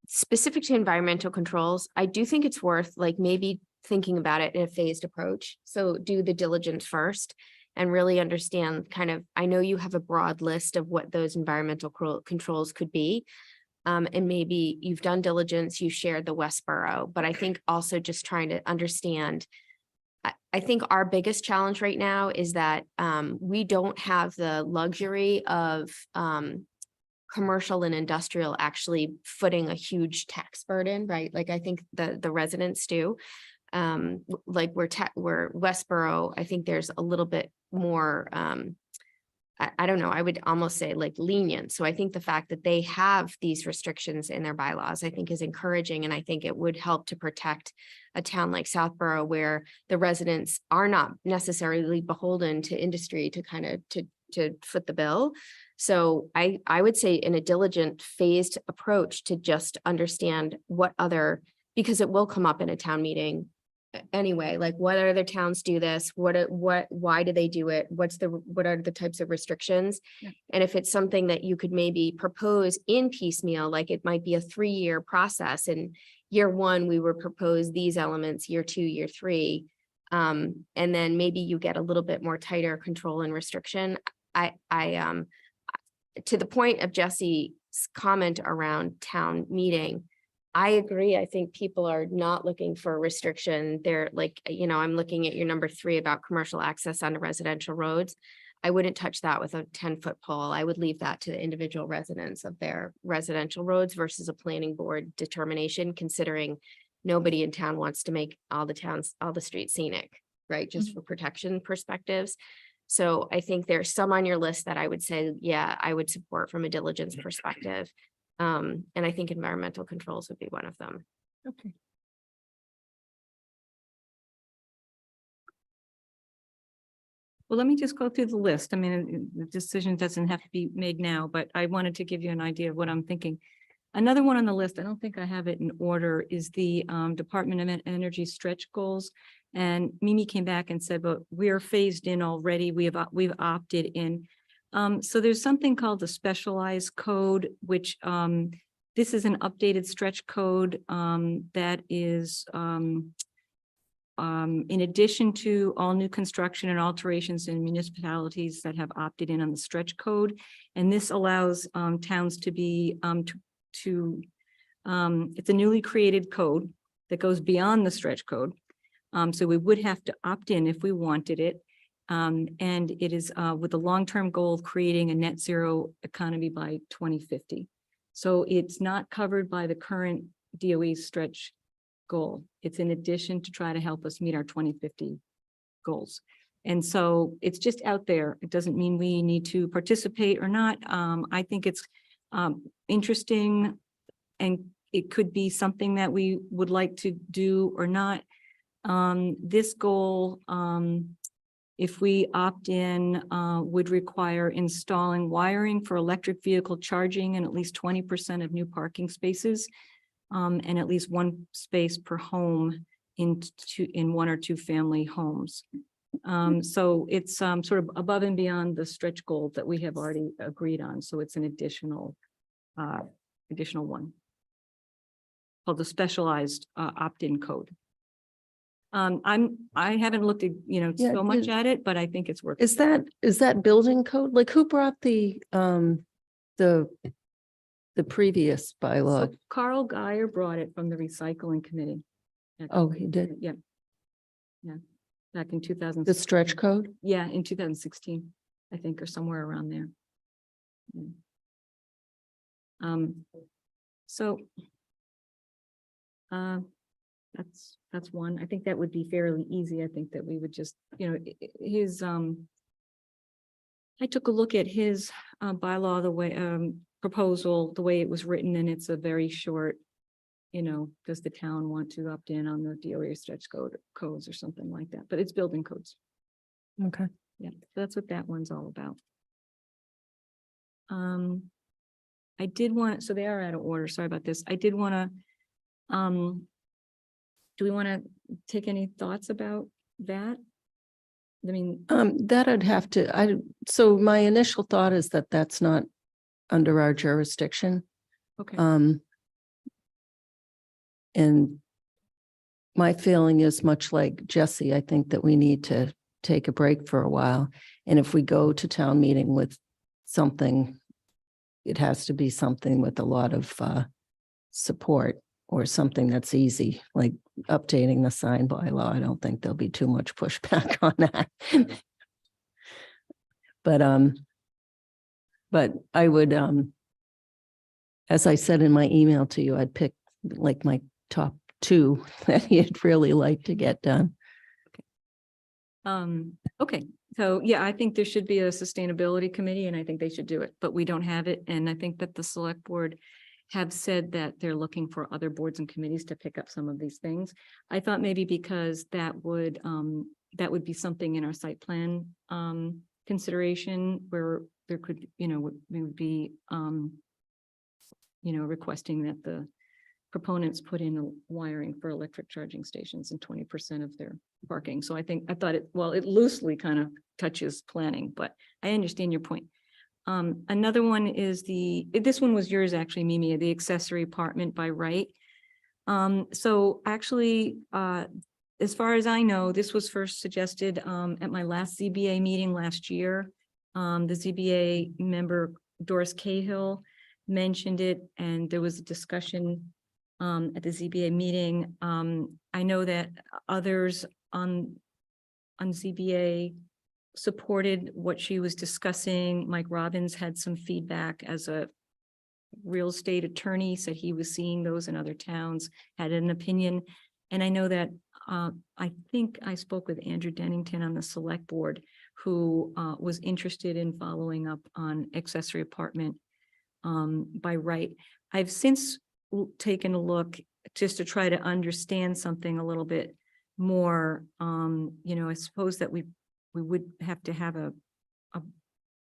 Specific to environmental controls, I do think it's worth like maybe thinking about it in a phased approach. So do the diligence first and really understand kind of, I know you have a broad list of what those environmental controls could be. And maybe you've done diligence, you shared the Westboro, but I think also just trying to understand, I think our biggest challenge right now is that we don't have the luxury of commercial and industrial actually footing a huge tax burden, right? Like I think the residents do. Like we're Westboro, I think there's a little bit more, I don't know, I would almost say like lenient. So I think the fact that they have these restrictions in their bylaws, I think is encouraging. And I think it would help to protect a town like Southborough, where the residents are not necessarily beholden to industry to kind of to foot the bill. So I would say in a diligent phased approach to just understand what other, because it will come up in a town meeting anyway, like what other towns do this? Why do they do it? What are the types of restrictions? Yeah. And if it's something that you could maybe propose in piecemeal, like it might be a 3-year process, and year 1, we would propose these elements, year 2, year 3. And then maybe you get a little bit more tighter control and restriction. To the point of Jesse's comment around town meeting, I agree. I think people are not looking for restriction. They're like, I'm looking at your number 3 about commercial access onto residential roads. I wouldn't touch that with a 10-foot pole. I would leave that to the individual residents of their residential roads versus a planning board determination, considering nobody in town wants to make all the streets scenic, right? Just for protection perspectives. So I think there's some on your list that I would say, yeah, I would support from a diligence perspective. And I think environmental controls would be one of them. Okay. Well, let me just go through the list. I mean, the decision doesn't have to be made now, but I wanted to give you an idea of what I'm thinking. Another one on the list, I don't think I have it in order, is the Department of Energy stretch goals. And Mimi came back and said, but we're phased in already. We've opted in. So there's something called the specialized code, which this is an updated stretch code that is in addition to all new construction and alterations in municipalities that have opted in on the stretch code. And this allows towns to be it's a newly created code that goes beyond the stretch code. So we would have to opt in if we wanted it. And it is with the long-term goal of creating a net zero economy by 2050. So it's not covered by the current DOE stretch goal. It's in addition to try to help us meet our 2050 goals. And so it's just out there. It doesn't mean we need to participate or not. I think it's interesting, and it could be something that we would like to do or not. This goal, if we opt in, would require installing wiring for electric vehicle charging in at least 20% of new parking spaces, and at least 1 space per home in 1 or 2 family homes. So it's sort of above and beyond the stretch goal that we have already agreed on. So it's an additional one called the specialized opt-in code. I haven't looked at, so much at it, but I think it's worth. Is that building code? Like who brought the the previous bylaw. So Carl Geyer brought it from the recycling committee. Oh, he did. Yeah. Yeah, back in 2000. The stretch code? Yeah, in 2016, I think, or somewhere around there. Yeah. So that's one. I think that would be fairly easy. I think that we would just, his I took a look at his bylaw, the way proposal, the way it was written, and it's a very short, does the town want to opt in on the DOE stretch codes or something like that, but it's building codes. Okay. Yeah, so that's what that one's all about. I did want, so they are out of order. Sorry about this. I did want to, do we want to take any thoughts about that? I mean, That I'd have to, so my initial thought is that that's not under our jurisdiction. okay, And my feeling is much like Jesse, I think that we need to take a break for a while. And if we go to town meeting with something, it has to be something with a lot of support or something that's easy, like updating the sign bylaw. I don't think there'll be too much pushback on that. But I would, as I said in my email to you, I'd pick like my top two that you'd really like to get done. okay. So yeah, I think there should be a sustainability committee and I think they should do it, but we don't have it. And I think that the select board have said that they're looking for other boards and committees to pick up some of these things. I thought maybe because that would be something in our site plan consideration where there could, we would be requesting that the proponents put in wiring for electric charging stations in 20% of their parking. So I thought it loosely kind of touches planning, but I understand your point. Another one is this one was yours actually, Mimi, the accessory apartment by right. So actually, as far as I know, this was first suggested at my last ZBA meeting last year. The ZBA member Doris Cahill mentioned it and there was a discussion at the ZBA meeting. I know that others on ZBA supported what she was discussing. Mike Robbins had some feedback as a real estate attorney, said he was seeing those in other towns, had an opinion. And I know that I think I spoke with Andrew Dennington on the select board, who was interested in following up on accessory apartment by right. I've since taken a look just to try to understand something a little bit more. I suppose that we would have to have a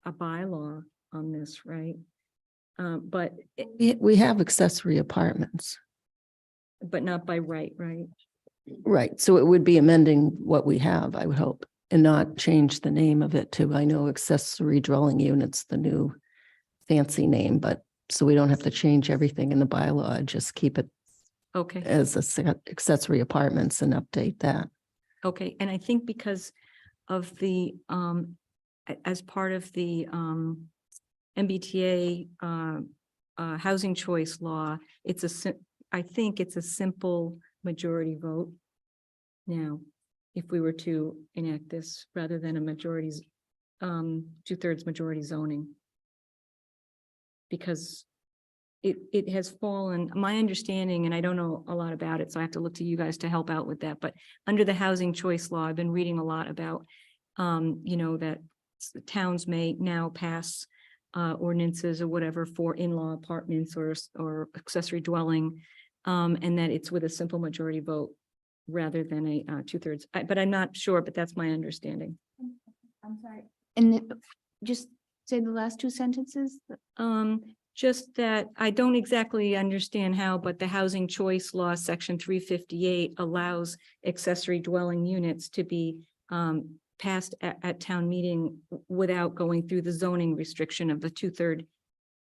bylaw on this, right? But We have accessory apartments. not by right, right? Right. So it would be amending what we have, I would hope, and not change the name of it to, I know accessory dwelling units, the new fancy name, but so we don't have to change everything in the bylaw, just keep it Okay, as accessory apartments and update that. okay. And I think because of the, as part of the MBTA housing choice law, I think it's a simple majority vote. Now, if we were to enact this rather than a majority's 2/3 majority zoning. Because it has fallen, my understanding, and I don't know a lot about it, so I have to look to you guys to help out with that. But under the housing choice law, I've been reading a lot about, that towns may now pass ordinances or whatever for in-law apartments or accessory dwelling, and that it's with a simple majority vote rather than a 2/3. But I'm not sure, but that's my understanding. I'm sorry. And just say the last two sentences. Just that I don't exactly understand how, but the housing choice law, section 358 allows accessory dwelling units to be passed at town meeting without going through the zoning restriction of the 2/3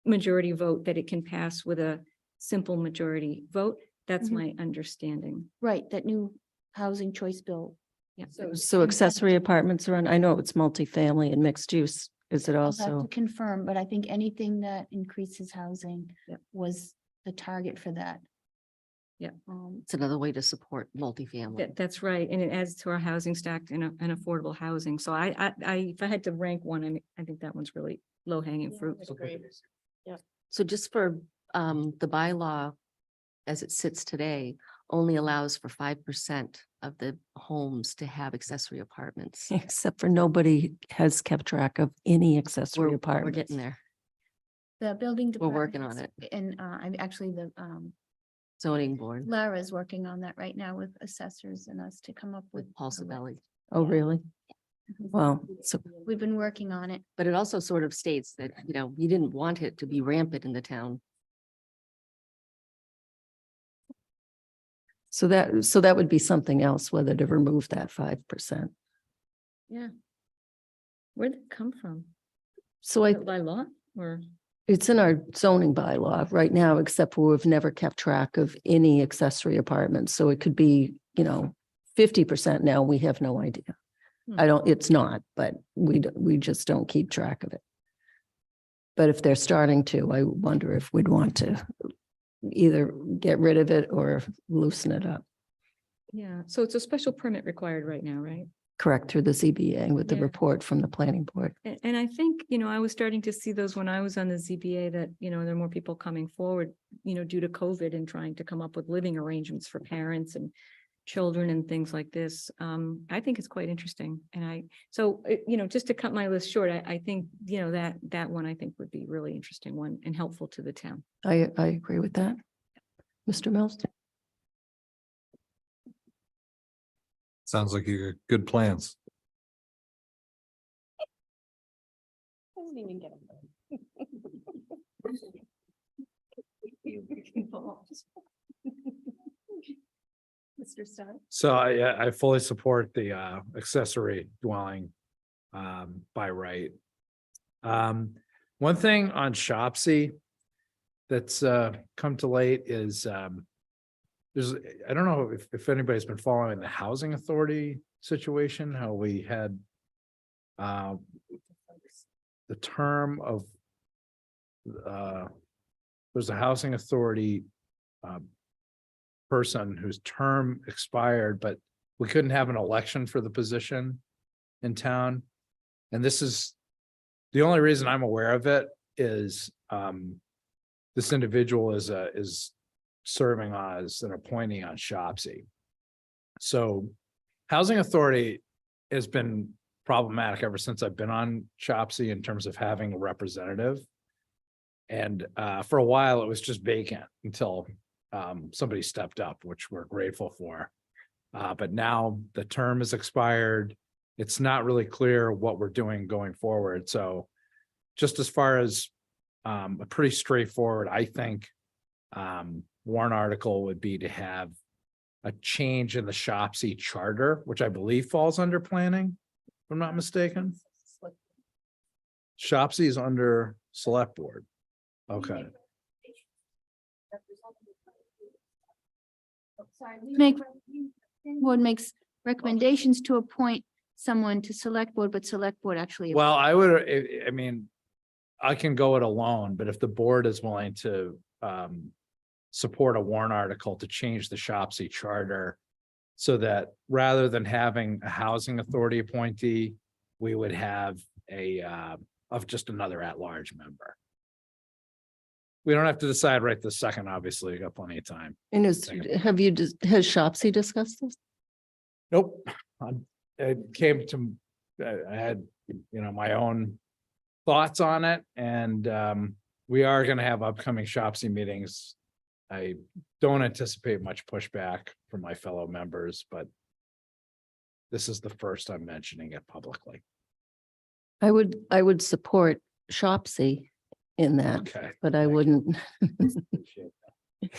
majority vote, that it can pass with a simple majority vote. That's my understanding. Right, that new housing choice bill. Yeah. So accessory apartments are on, I know it's multifamily and mixed use Is it I'll have also? to confirm, but I think anything that increases housing Yep. was the target for that. Yeah. It's another way to support multifamily. That's right. And it adds to our housing stack and affordable housing. So if I had to rank one, I think that one's really low hanging fruit. So just for the bylaw as it sits today, only allows for 5% of the homes to have accessory apartments. Except for nobody has kept track of any accessory We're apartments. getting there. The building. We're working on departments And I'm actually the Zoning board Lara's working on that right now with assessors and us to come up with. with Paul a re- Sabelli. Oh, really? Well, so We've been working on it. But it also sort of states that, you know, you didn't want it to be rampant in the town. so that would be something else, whether to remove that 5%. Yeah. Where'd it come from? So I, By law or? it's in our zoning bylaw right now, except for we've never kept track of any accessory apartments. So it could be, 50% now. We have no idea. It's not, but we just don't keep track of it. But if they're starting to, I wonder if we'd want to either get rid of it or loosen it up. Yeah, so it's a special permit required right now, right? Correct, through the ZBA with the Yeah. report from the planning board. And I think, I was starting to see those when I was on the ZBA that, there are more people coming forward, due to COVID and trying to come up with living arrangements for parents and children and things like this. I think it's quite interesting. And just to cut my list short, I think, that one I think would be really interesting one and helpful to the town. I agree with that. Mr. Mills? Sounds like you got good plans. Doesn't even get Mr. Starr? So I fully support the accessory dwelling by right. One thing on Shopsy that's come to light is there's, I don't know if anybody's been following the housing authority situation, how we had the term of there's a housing authority person whose term expired, but we couldn't have an election for the position in town. And this is the only reason I'm aware of it is this individual is serving as an appointee on Shopsy. So housing authority has been problematic ever since I've been on Shopsy in terms of having a representative. And for a while it was just vacant until somebody stepped up, which we're grateful for. But now the term is expired. It's not really clear what we're doing going forward. So just as far as a pretty straightforward, I think warrant article would be to have a change in the Shopsy charter, which I believe falls under planning, if I'm not mistaken. Shopsy is under select board. Okay. Board makes recommendations to appoint someone to select board, but select board actually. Well, I mean, I can go it alone, but if the board is willing to support a warrant article to change the Shopsy charter so that rather than having a housing authority appointee, we would have of just another at-large member. We don't have to decide right this second, obviously, you got plenty of time. And has Shopsy discussed this? Nope. It came to, I had, my own thoughts on it and we are going to have upcoming Shopsy meetings. I don't anticipate much pushback from my fellow members, but this is the first I'm mentioning it publicly. I would support Shopsy in that, Okay. but I wouldn't. Appreciate that.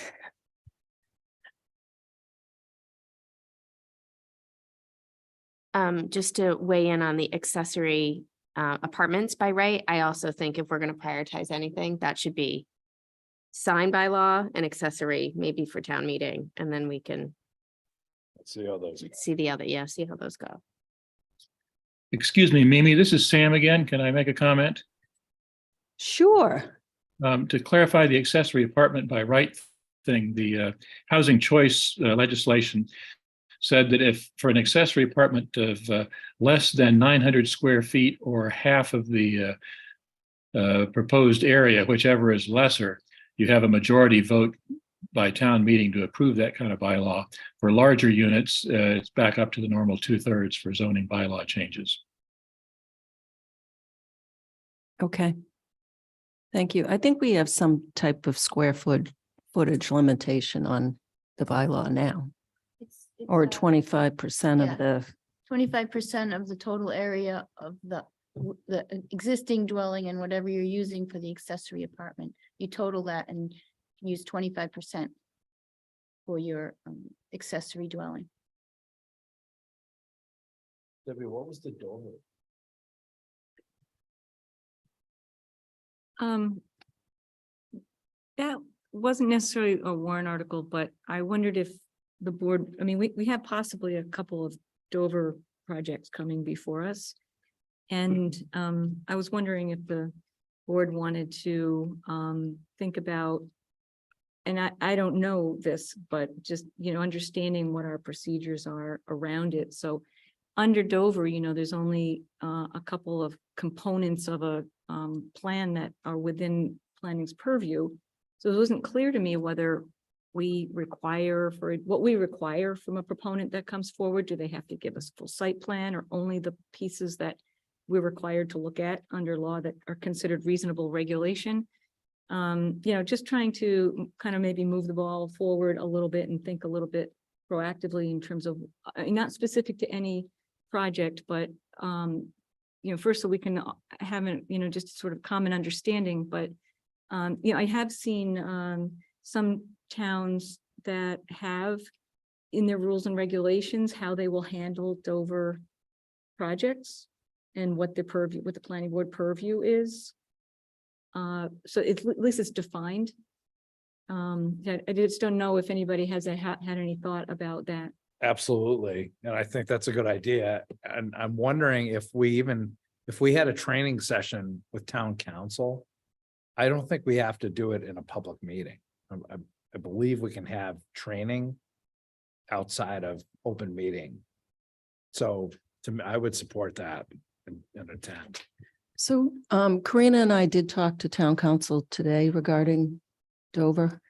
Just to weigh in on the accessory apartments by right, I also think if we're going to prioritize anything, that should be signed by law and accessory, maybe for town meeting, and then we can Let's see how those. see the other, see how those go. Excuse me, Mimi, this is Sam again. Can I make a comment? Sure. To clarify the accessory apartment by right thing, the housing choice legislation said that if for an accessory apartment of less than 900 square feet or half of the proposed area, whichever is lesser, you have a majority vote by town meeting to approve that kind of bylaw. For larger units, it's back up to the normal 2/3 for zoning bylaw changes. Okay. Thank you. I think we have some type of footage limitation on the bylaw now, or 25% yeah. of the, 25% of the total area of the existing dwelling and whatever you're using for the accessory apartment. You total that and use 25% for your accessory dwelling. Debbie, what was the Dover? That wasn't necessarily a warrant article, but I wondered if the board, I mean, we have possibly a couple of Dover projects coming before us. And I was wondering if the board wanted to think about, and I don't know this, but just, understanding what our procedures are around it. So under Dover, there's only a couple of components of a plan that are within planning's purview. So it wasn't clear to me whether we require what we require from a proponent that comes forward. Do they have to give us a full site plan or only the pieces that we're required to look at under law that are considered reasonable regulation? Just trying to kind of maybe move the ball forward a little bit and think a little bit proactively in terms of, not specific to any project, but, first so we can have, just sort of common understanding, but, I have seen some towns that have in their rules and regulations how they will handle Dover projects and what the purview, what the planning board purview is. So at least it's defined. I just don't know if anybody has had any thought about that. Absolutely. And I think that's a good idea. And I'm wondering if we had a training session with town council, I don't think we have to do it in a public meeting. I believe we can have training outside of open meeting. So to me, I would support that and attend. so Karina and I did talk to town council today regarding Dover,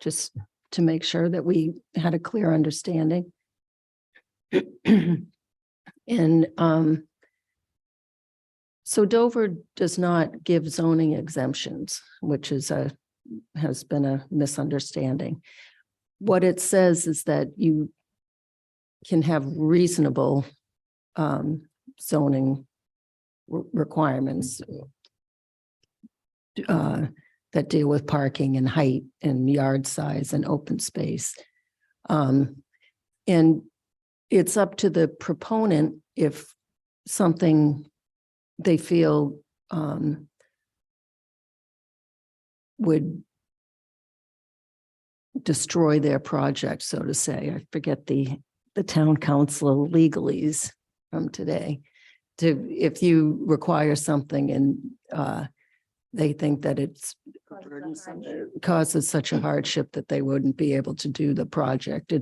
just to make sure that we had a clear understanding. And so Dover does not give zoning exemptions, which has been a misunderstanding. What it says is that you can have reasonable zoning requirements that deal with parking and height and yard size and open space. And it's up to the proponent if something they feel would destroy their project, so to say. I forget the town council legalese from today. If you require something and they think that it's causes such a hardship that they wouldn't be able to do the project.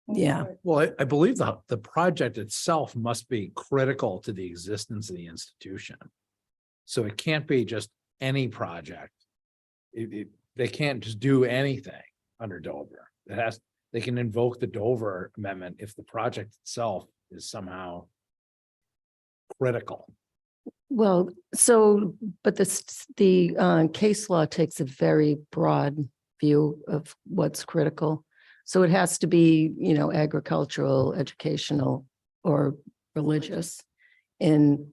Yeah. Well, I believe the project itself must be critical to the existence of the institution. So it can't be just any project. They can't just do anything under Dover. They can invoke the Dover Amendment if the project itself is somehow critical. Well, but the case law takes a very broad view of what's critical. So it has to be, agricultural, educational, or religious. And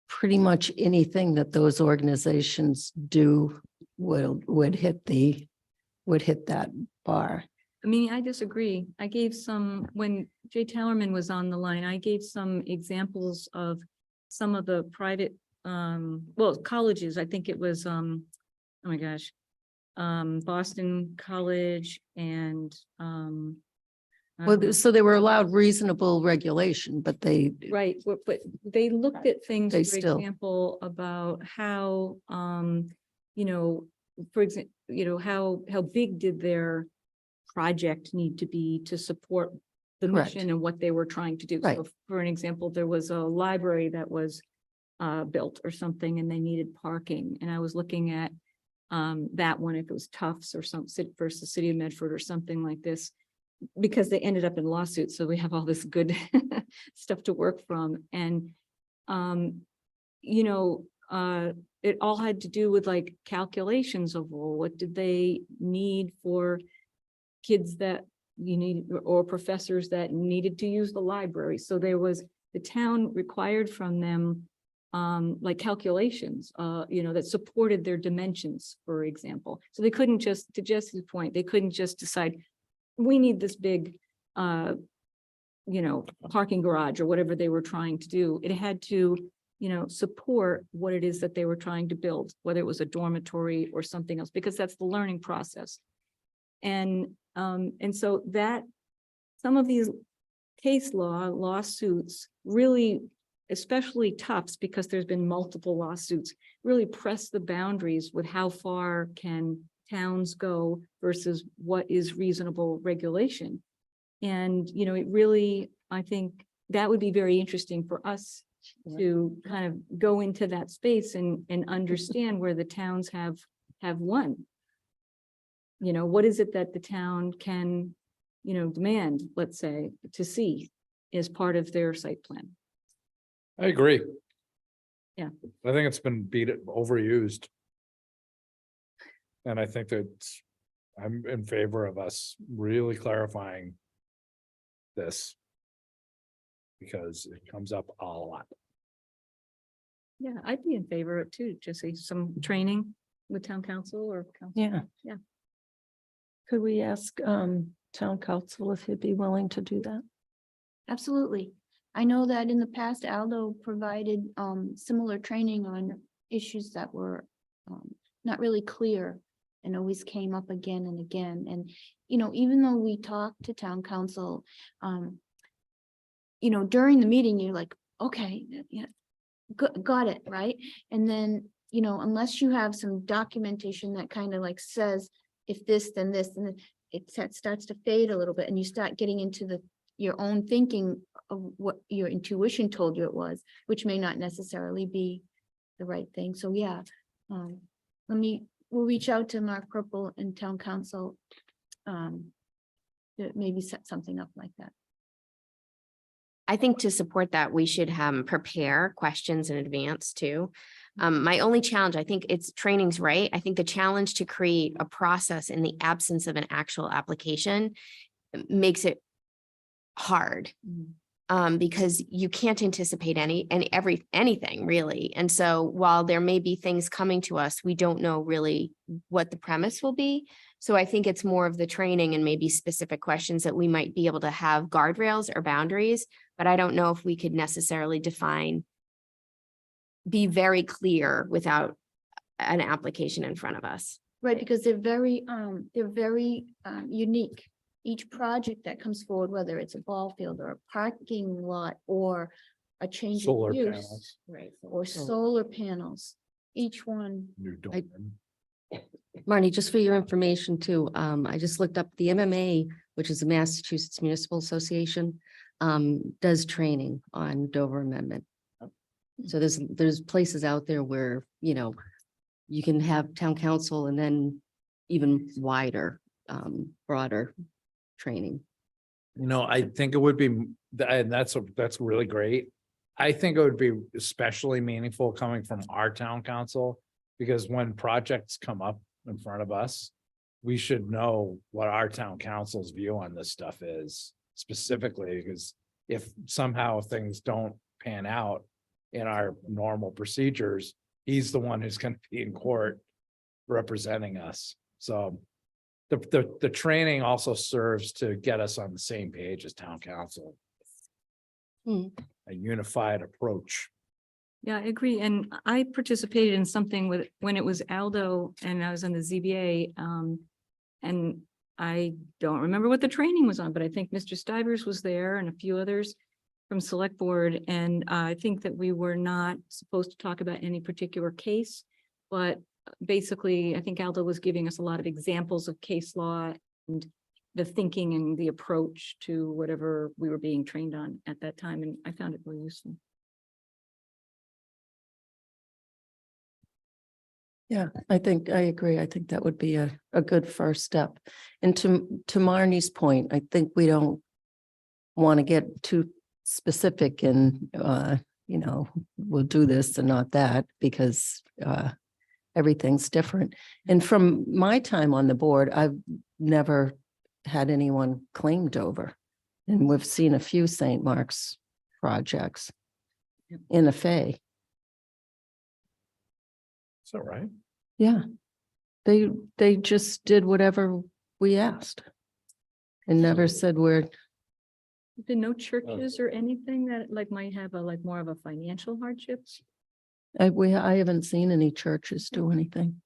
pretty much anything that those organizations do would hit that bar. I mean, I disagree. I gave when Jay Tellerman was on the line, I gave some examples of some of the private, colleges. I think it was, oh my gosh, Boston College and Well, so they were allowed reasonable regulation, but they, Right, but they looked at things, They for still- example, about how, you know, for example, you know, how big did their project need to be to support the Correct. mission and what they were trying to do. Right. So for an example, there was a library that was built or something and they needed parking. And I was looking at that one, if it was Tufts or some versus City of Medford or something like this, because they ended up in lawsuits. So we have all this good stuff to work from. And, you know, it all had to do with like calculations of, well, what did they need for kids that you need, or professors that needed to use the library. So there was, the town required from them like calculations, you know, that supported their dimensions, for example. So they couldn't just, to Jesse's point, they couldn't just decide, we need this big, you know, parking garage or whatever they were trying to do. It had to, you know, support what it is that they were trying to build, whether it was a dormitory or something else, because that's the learning process. And so that some of these case lawsuits really, especially Tufts, because there's been multiple lawsuits, really press the boundaries with how far can towns go versus what is reasonable regulation. And, you know, it really, I think that would be very interesting for us to kind of go into that space and understand where the towns have won. You know, what is it that the town can, you know, demand, let's say, to see as part of their site plan? I agree. Yeah. I think it's been overused. And I think that I'm in favor of us really clarifying this. Because it comes up a lot. Yeah, I'd be in favor of it too, Jesse, some training with town council or council. yeah. Yeah. Could we ask town council if he'd be willing to do that? Absolutely. I know that in the past Aldo provided similar training on issues that were not really clear and always came up again and again. And, you know, even though we talked to town council, you know, during the meeting, you're like, okay, yeah, got it, right? And then, you know, unless you have some documentation that kind of like says, if this, then this, and then it starts to fade a little bit and you start getting into your own thinking of what your intuition told you it was, which may not necessarily be the right thing. So yeah, we'll reach out to Mark Purple and town council to maybe set something up like that. I think to support that, we should prepare questions in advance too. My only challenge, I think it's training's right. I think the challenge to create a process in the absence of an actual application makes it hard. Because you can't anticipate anything really. And so while there may be things coming to us, we don't know really what the premise will be. So I think it's more of the training and maybe specific questions that we might be able to have guardrails or boundaries, but I don't know if we could necessarily be very clear without an application in front of us. Right, because they're very unique. Each project that comes forward, whether it's a ball field or a parking lot or a change of Solar use. panels. Right, or solar panels, each one. New dorm. Marnie, just for your information too, I just looked up the MMA, which is the Massachusetts Municipal Association, does training on Dover Amendment. So there's places out there where, you know, you can have town council and then even wider, broader training. You know, I think it would be, and that's really great. I think it would be especially meaningful coming from our town council, because when projects come up in front of us, we should know what our town council's view on this stuff is specifically, because if somehow things don't pan out in our normal procedures, he's the one who's going to be in court representing us. So the training also serves to get us on the same page as town council. Hmm. A unified approach. Yeah, I agree. And I participated in something when it was Aldo and I was on the ZBA. And I don't remember what the training was on, but I think Mr. Stivers was there and a few others from select board. And I think that we were not supposed to talk about any particular case. But basically, I think Aldo was giving us a lot of examples of case law and the thinking and the approach to whatever we were being trained on at that time. And I found it really useful. Yeah, I agree. I think that would be a good first step. And to Marnie's point, I think we don't want to get too specific and, we'll do this and not that because everything's different. And from my time on the board, I've never had anyone claim Dover. And we've seen a few St. Mark's projects in a Fay. Is that right? Yeah. They just did whatever we asked. And never said we're, There no churches or anything that like might have more of a financial hardships? I haven't seen any churches do anything.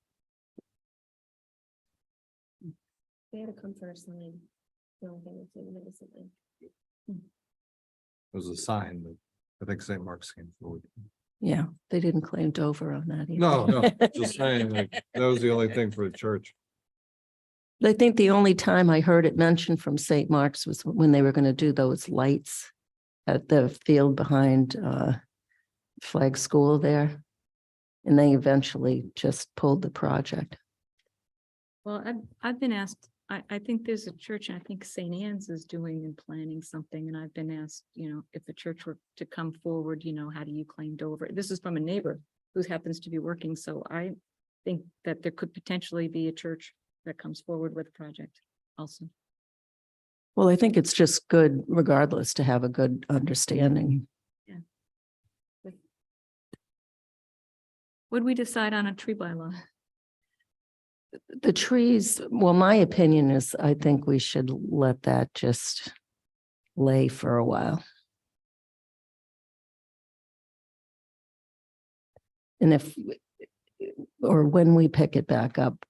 They had to come first line. The only thing that's in it is something. It was a sign that I think St. Mark's came forward. Yeah, they didn't claim Dover on that either. No, just saying, like, that was the only thing for the church. I think the only time I heard it mentioned from St. Mark's was when they were going to do those lights at the field behind Flag School there. And they eventually just pulled the project. Well, I've been asked, I think there's a church, and I think St. Anne's is doing and planning something, and I've been asked, if the church were to come forward, how do you claim Dover? This is from a neighbor who happens to be working, so I think that there could potentially be a church that comes forward with a project also. Well, I think it's just good regardless to have a good understanding. Would we decide on a tree bylaw? The trees, well, my opinion is I think we should let that just lay for a while. And when we pick it back up,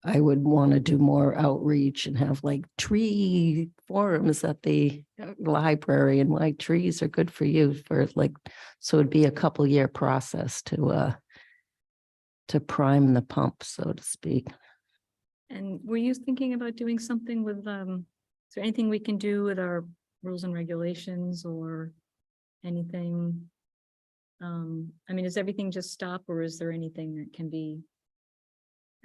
I would want to do more outreach and have like tree forums at the library and why trees are good for you so it'd be a couple year process to prime the pump, so to speak. And were you thinking about doing something with, is there anything we can do with our rules and regulations or anything? Does everything just stop, or is there anything that can be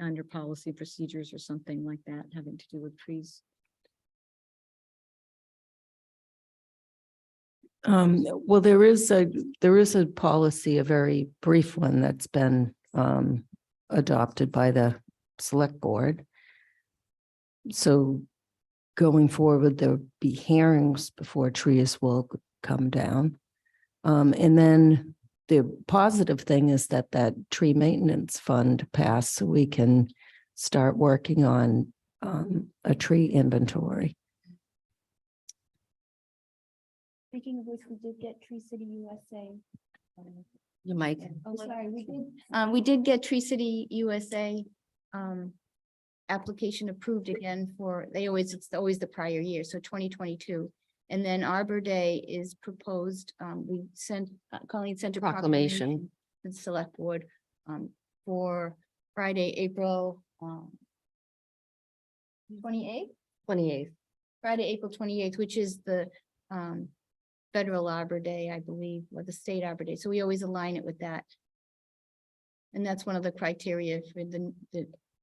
under policy procedures or something like that having to do with trees? Well, there is a policy, a very brief one that's been adopted by the select board. So going forward, there'll be hearings before trees will come down. And then the positive thing is that tree maintenance fund passed, so we can start working on a tree inventory. Speaking of which, we did get Tree City USA. Your mic. Oh, sorry, we did get Tree City USA application approved again it's always the prior year, so 2022. And then Arbor Day is proposed, we sent, Colleen sent a Proclamation. to the select board for Friday, April 28th? 28th. Friday, April 28th, which is the federal Arbor Day, I believe, or the state Arbor Day. So we always align it with that. And that's one of the criteria for the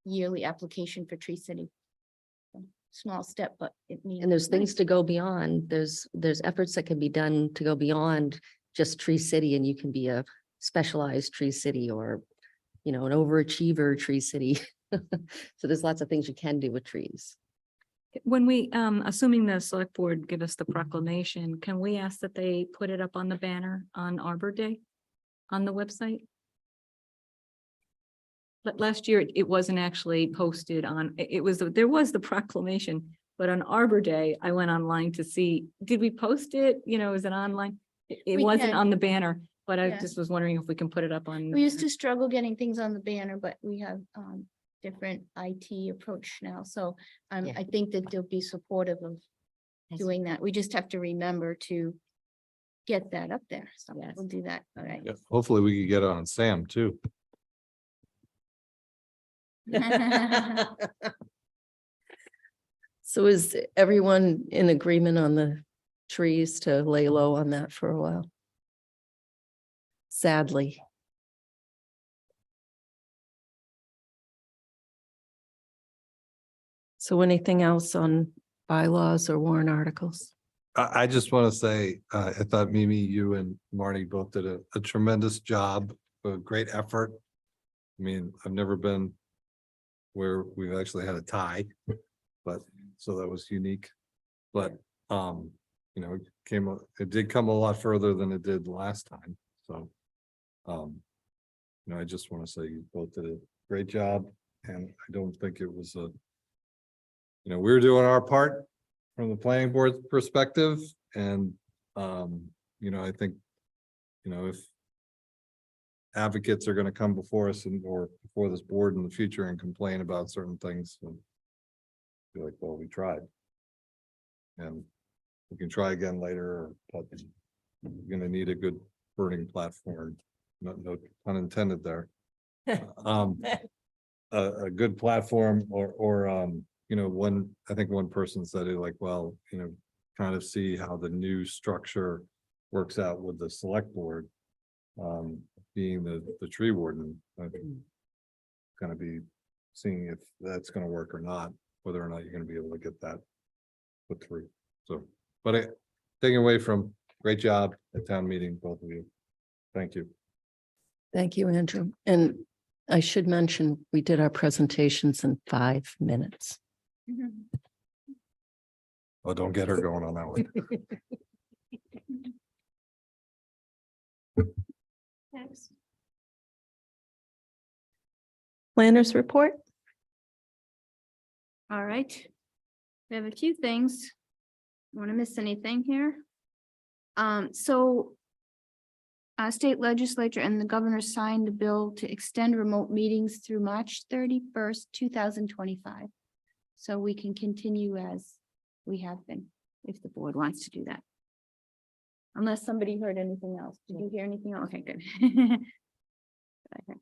yearly application for Tree City. Small step, but it means. And there's things to go beyond. There's efforts that can be done to go beyond just Tree City, and you can be a specialized Tree City or, an overachiever Tree City. So there's lots of things you can do with trees. When we, assuming the select board give us the proclamation, can we ask that they put it up on the banner on Arbor Day on the website? But last year it wasn't actually posted on, there was the proclamation, but on Arbor Day, I went online to see, did we post it? Is it online? It We wasn't can. on the banner, but I Yeah. just was wondering if we can put it up on. We used to struggle getting things on the banner, but we have different IT approach now. So Yeah. I think that they'll be supportive of Yes. doing that. We just have to remember to get that up there. So Yes. we'll do that. All right. Yeah, hopefully we could get it on Sam too. So is everyone in agreement on the trees to lay low on that for a while? Sadly. So anything else on bylaws or warrant articles? I just want to say, I thought Mimi, you and Marty both did a tremendous job, a great effort. I mean, I've never been where we've actually had a tie, but so that was unique. But, you know, it did come a lot further than it did last time, so. You know, I just want to say you both did a great job, and I don't think it was a. You know, we were doing our part from the planning board's perspective, and, you know, I think, you know, if advocates are gonna come before us and, or before this board in the future and complain about certain things, and be like, well, we tried. And we can try again later, but you're gonna need a good burning platform, no pun intended there. A good platform or, you know, I think one person said it like, well, you know, kind of see how the new structure works out with the select board. Being the tree warden, gonna be seeing if that's gonna work or not, whether or not you're gonna be able to get that put through. So, but taking away from, great job at town meeting, both of you. Thank you. Thank you, Andrew. And I should mention, we did our presentations in 5 minutes. Oh, don't get her going on that one. Next. Planners report? All right. We have a few things. Want to miss anything here? So state legislature and the governor signed a bill to extend remote meetings through March 31st, 2025. So we can continue as we have been, if the board wants to do that. Unless somebody heard anything else. Did you hear anything? else? Okay, good. Okay.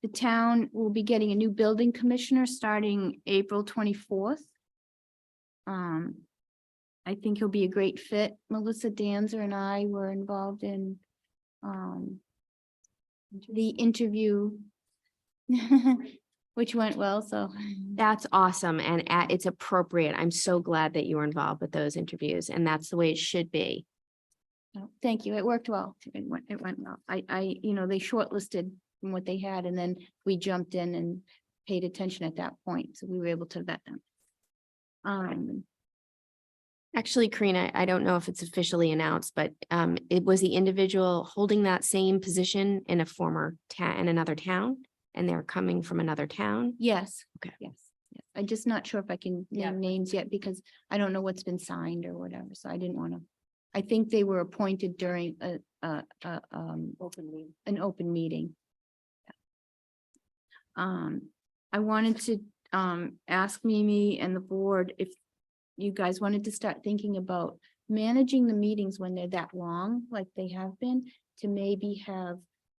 The town will be getting a new building commissioner starting April 24th. I think he'll be a great fit. Melissa Danzer and I were involved in the interview, which went well, so. That's awesome. And it's appropriate. I'm so glad that you were involved with those interviews, and that's the way it should be. No, thank you. It worked well. It went well. You know, they shortlisted from what they had, and then we jumped in and paid attention at that point. So we were able to vet them. Actually, Karina, I don't know if it's officially announced, but it was the individual holding that same position in a former town, in another town, and they're coming from another town. Yes. Okay. Yes. Yes. I'm just not sure if I can Yeah. name names yet because I don't know what's been signed or whatever. So I didn't want to. I think they were appointed during an open meeting. I wanted to ask Mimi and the board if you guys wanted to start thinking about managing the meetings when they're that long, like they have been, to maybe have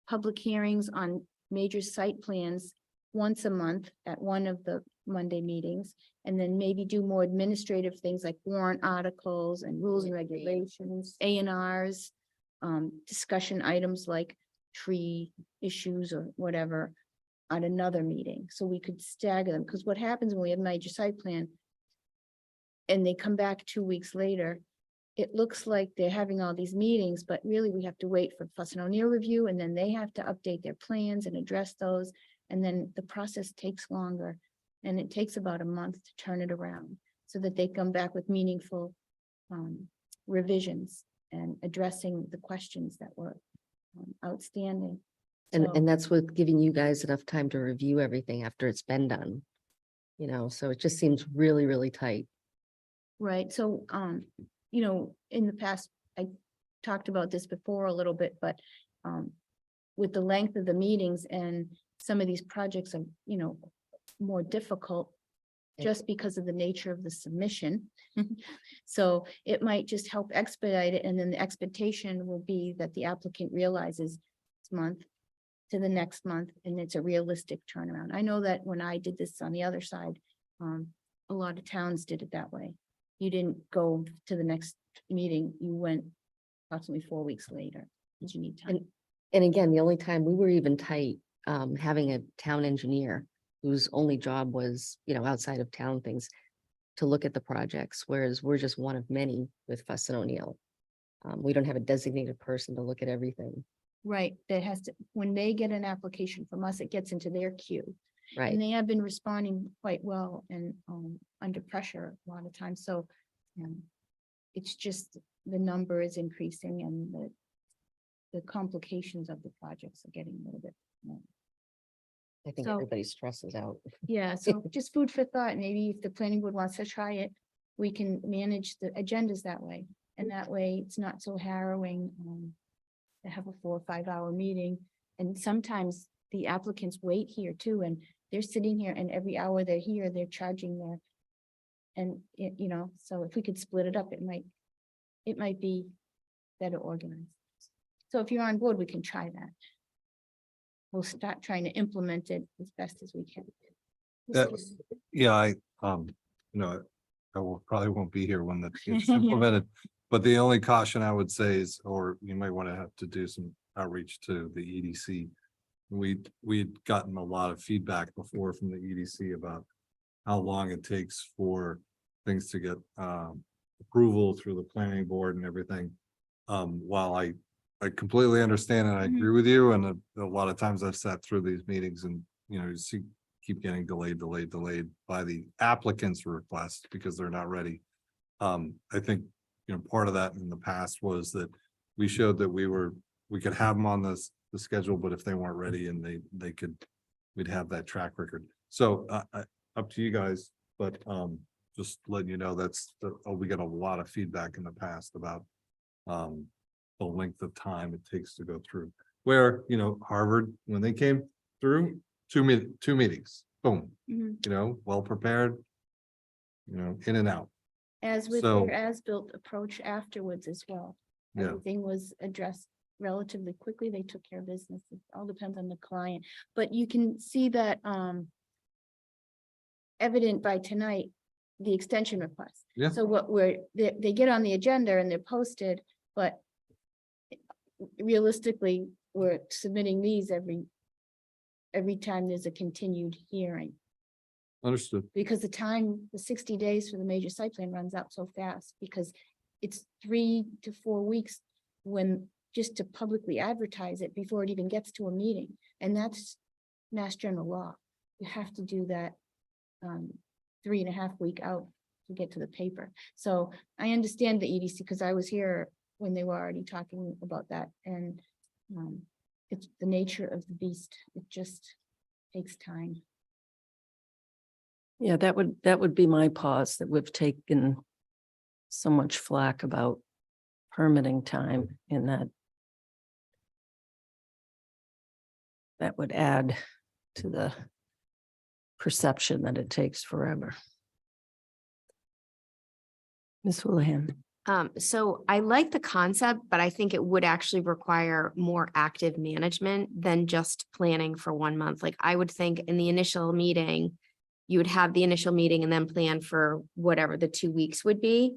public hearings on major site plans once a month at one of the Monday meetings, and then maybe do more administrative things like warrant articles and rules and regulations, A&Rs, discussion items like tree issues or whatever at another meeting. So we could stagger them, because what happens when we have major site plan and they come back 2 weeks later, it looks like they're having all these meetings, but really we have to wait for Fuss and O'Neill review, and then they have to update their plans and address those. And then the process takes longer, and it takes about a month to turn it around so that they come back with meaningful revisions and addressing the questions that were outstanding. So- And that's with giving you guys enough time to review everything after it's been done. You know, so it just seems really, really tight. Right, so, you know, in the past, I talked about this before a little bit, but with the length of the meetings and some of these projects are, more difficult just because of the nature of the submission. So it might just help expedite it, and then the expectation will be that the applicant realizes this month to the next month, and it's a realistic turnaround. I know that when I did this on the other side, a lot of towns did it that way. You didn't go to the next meeting, you went approximately 4 weeks later, because you need time. And again, the only time we were even tight, having a town engineer whose only job was, outside of town things, to look at the projects, whereas we're just one of many with Fuss and O'Neill. We don't have a designated person to look at everything, Right, that has to, when they get an application from us, it gets into their queue. right? And they have been responding quite well and under pressure a lot of times, so it's just the number is increasing and the complications of the projects are getting a little bit more. I think So- everybody stresses out. Yeah, so just food for thought, maybe if the planning board wants to try it, we can manage the agendas that way. And that way, it's not so harrowing to have a 4 or 5 hour meeting. And sometimes the applicants wait here too, and they're sitting here and every hour they're here, they're charging their. And so if we could split it up, it might be better organized. So if you're on board, we can try that. We'll start trying to implement it as best as we can. Yeah, I probably won't be here when that gets implemented. But the only caution I would say is, or you might want to have to do some outreach to the EDC. We'd gotten a lot of feedback before from the EDC about how long it takes for things to get approval through the planning board and everything. While I completely understand and I agree with you, and a lot of times I've sat through these meetings and, you see, keep getting delayed by the applicant's request because they're not ready. I think, part of that in the past was that we showed that we could have them on the schedule, but if they weren't ready and we'd have that track record. So up to you guys, but just letting you know, we get a lot of feedback in the past about the length of time it takes to go through. Where, Harvard, when they came through, two meetings, boom, Mhm. well prepared, in and out. As with So- their as-built approach afterwards as well. Yeah. Everything was addressed relatively quickly. They took care of business. It all depends on the client. But you can see that evident by tonight, the extension request. Yeah. So they get on the agenda and they're posted, but realistically, we're submitting these every time there's a continued hearing. Understood. Because the 60 days for the major site plan runs out so fast, because it's 3 to 4 weeks just to publicly advertise it before it even gets to a meeting. And that's Mass General law. You have to do that 3.5 week out to get to the paper. So I understand the EDC because I was here when they were already talking about that. And it's the nature of the beast. It just takes time. Yeah, that would be my pause, that we've taken so much flack about permitting time, and that would add to the perception that it takes forever. Ms. Houlihan. So I like the concept, but I think it would actually require more active management than just planning for 1 month. Like I would think in the initial meeting, you would have the initial meeting and then plan for whatever the 2 weeks would be.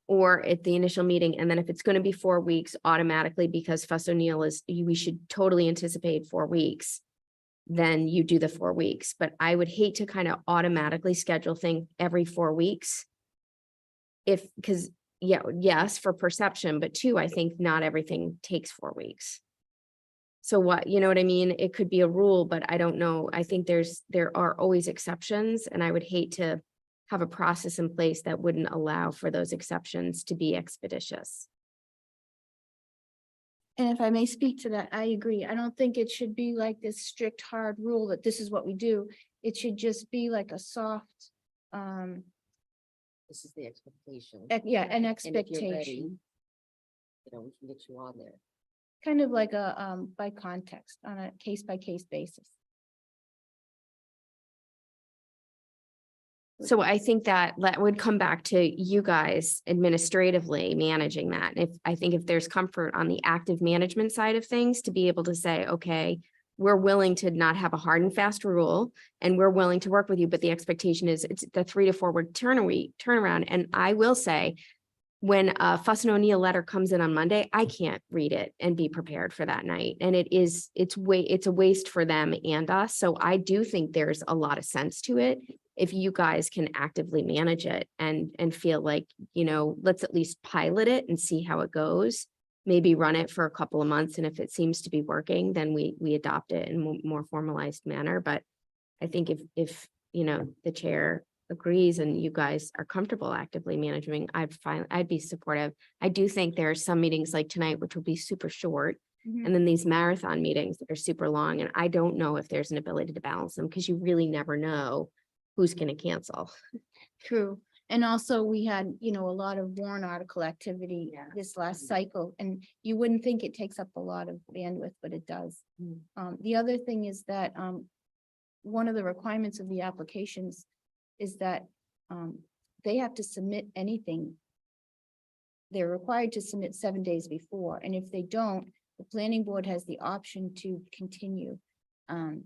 Or at the initial meeting, and then if it's going to be 4 weeks automatically, because Fuss O'Neill we should totally anticipate 4 weeks, then you do the 4 weeks. But I would hate to kind of automatically schedule things every 4 weeks. Yes, for perception, but 2, I think not everything takes 4 weeks. So what, you know what I mean? It could be a rule, but I don't know. I think there are always exceptions, and I would hate to have a process in place that wouldn't allow for those exceptions to be expeditious. And if I may speak to that, I agree. I don't think it should be like this strict, hard rule that this is what we do. It should just be like a soft, This is the expectation. an And if you're ready, expectation. we can get you on there. kind of like a, by context, on a case by case basis. So I think that that would come back to you guys administratively managing that. I think if there's comfort on the active management side of things to be able to say, okay, we're willing to not have a hard and fast rule and we're willing to work with you, but the expectation is it's the 3 to 4 week turnaround. And I will say, when a Fuss and O'Neill letter comes in on Monday, I can't read it and be prepared for that night. And it's a waste for them and us. So I do think there's a lot of sense to it. If you guys can actively manage it and feel like, let's at least pilot it and see how it goes. Maybe run it for a couple of months. And if it seems to be working, then we adopt it in a more formalized manner. But I think if the chair agrees and you guys are comfortable actively managing, I'd be supportive. I do think there are some meetings like tonight, which will be super short. And then these marathon meetings that are super long. And I don't know if there's an ability to balance them because you really never know who's going to cancel. True. And also we had, a lot of warrant article activity Yeah. this last cycle, and you wouldn't think it takes up a lot of bandwidth, but it does. The other thing is that, one of the requirements of the applications is that, they have to submit anything. They're required to submit 7 days before, and if they don't, the planning board has the option to continue. In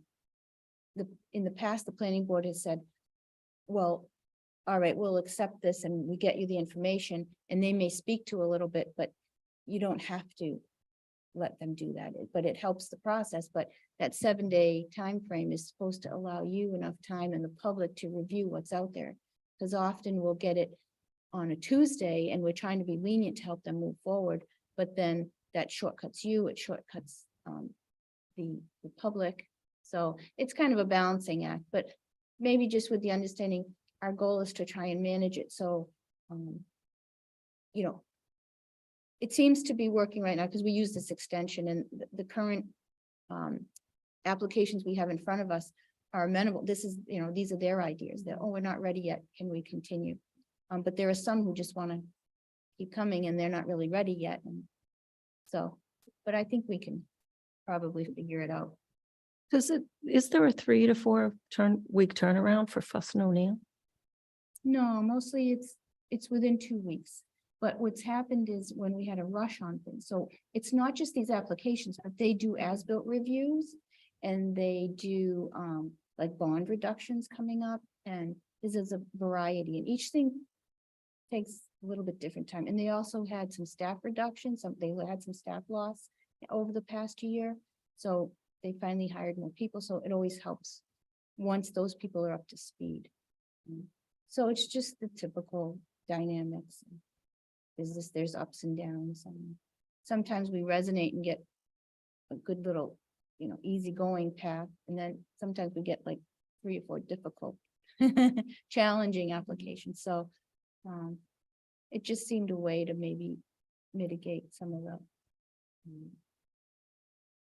the past, the planning board has said, well, all right, we'll accept this and we get you the information, and they may speak to a little bit, but you don't have to let them do that, but it helps the process. But that 7-day time frame is supposed to allow you enough time and the public to review what's out there. Because often we'll get it on a Tuesday and we're trying to be lenient to help them move forward, but then that shortcuts you, it shortcuts the public. So it's kind of a balancing act, but maybe just with the understanding, our goal is to try and manage it. So, it seems to be working right now because we use this extension, and the current applications we have in front of us are amenable. This is, these are their ideas that, oh, we're not ready yet. Can we continue? But there are some who just want to keep coming and they're not really ready yet. And so, but I think we can probably figure it out. Is there a 3 to 4 week turnaround for Fuss and O'Neill? No, mostly it's within 2 weeks. But what's happened is when we had a rush on things, so it's not just these applications, but they do as-built reviews and they do like bond reductions coming up, and this is a variety, and each thing takes a little bit different time. And they also had some staff reductions, they had some staff loss over the past year. So they finally hired more people, so it always helps once those people are up to speed. So it's just the typical dynamics. There's ups and downs, and sometimes we resonate and get a good little, easygoing path. And then sometimes we get like 3 or 4 difficult, challenging applications. So it just seemed a way to maybe mitigate some of the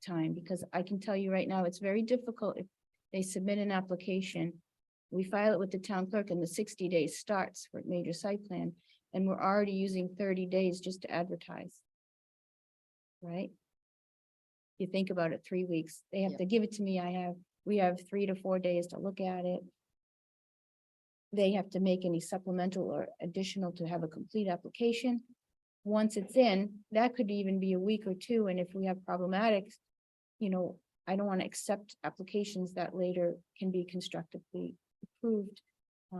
time, because I can tell you right now, it's very difficult if they submit an application. We file it with the town clerk and the 60 days starts for major site plan. And we're already using 30 days just to advertise. Right? You think about it, 3 weeks, they have to give it to me. We have 3 to 4 days to look at it. They have to make any supplemental or additional to have a complete application. Once it's in, that could even be a week or 2. And if we have problematics, I don't want to accept applications that later can be constructively approved.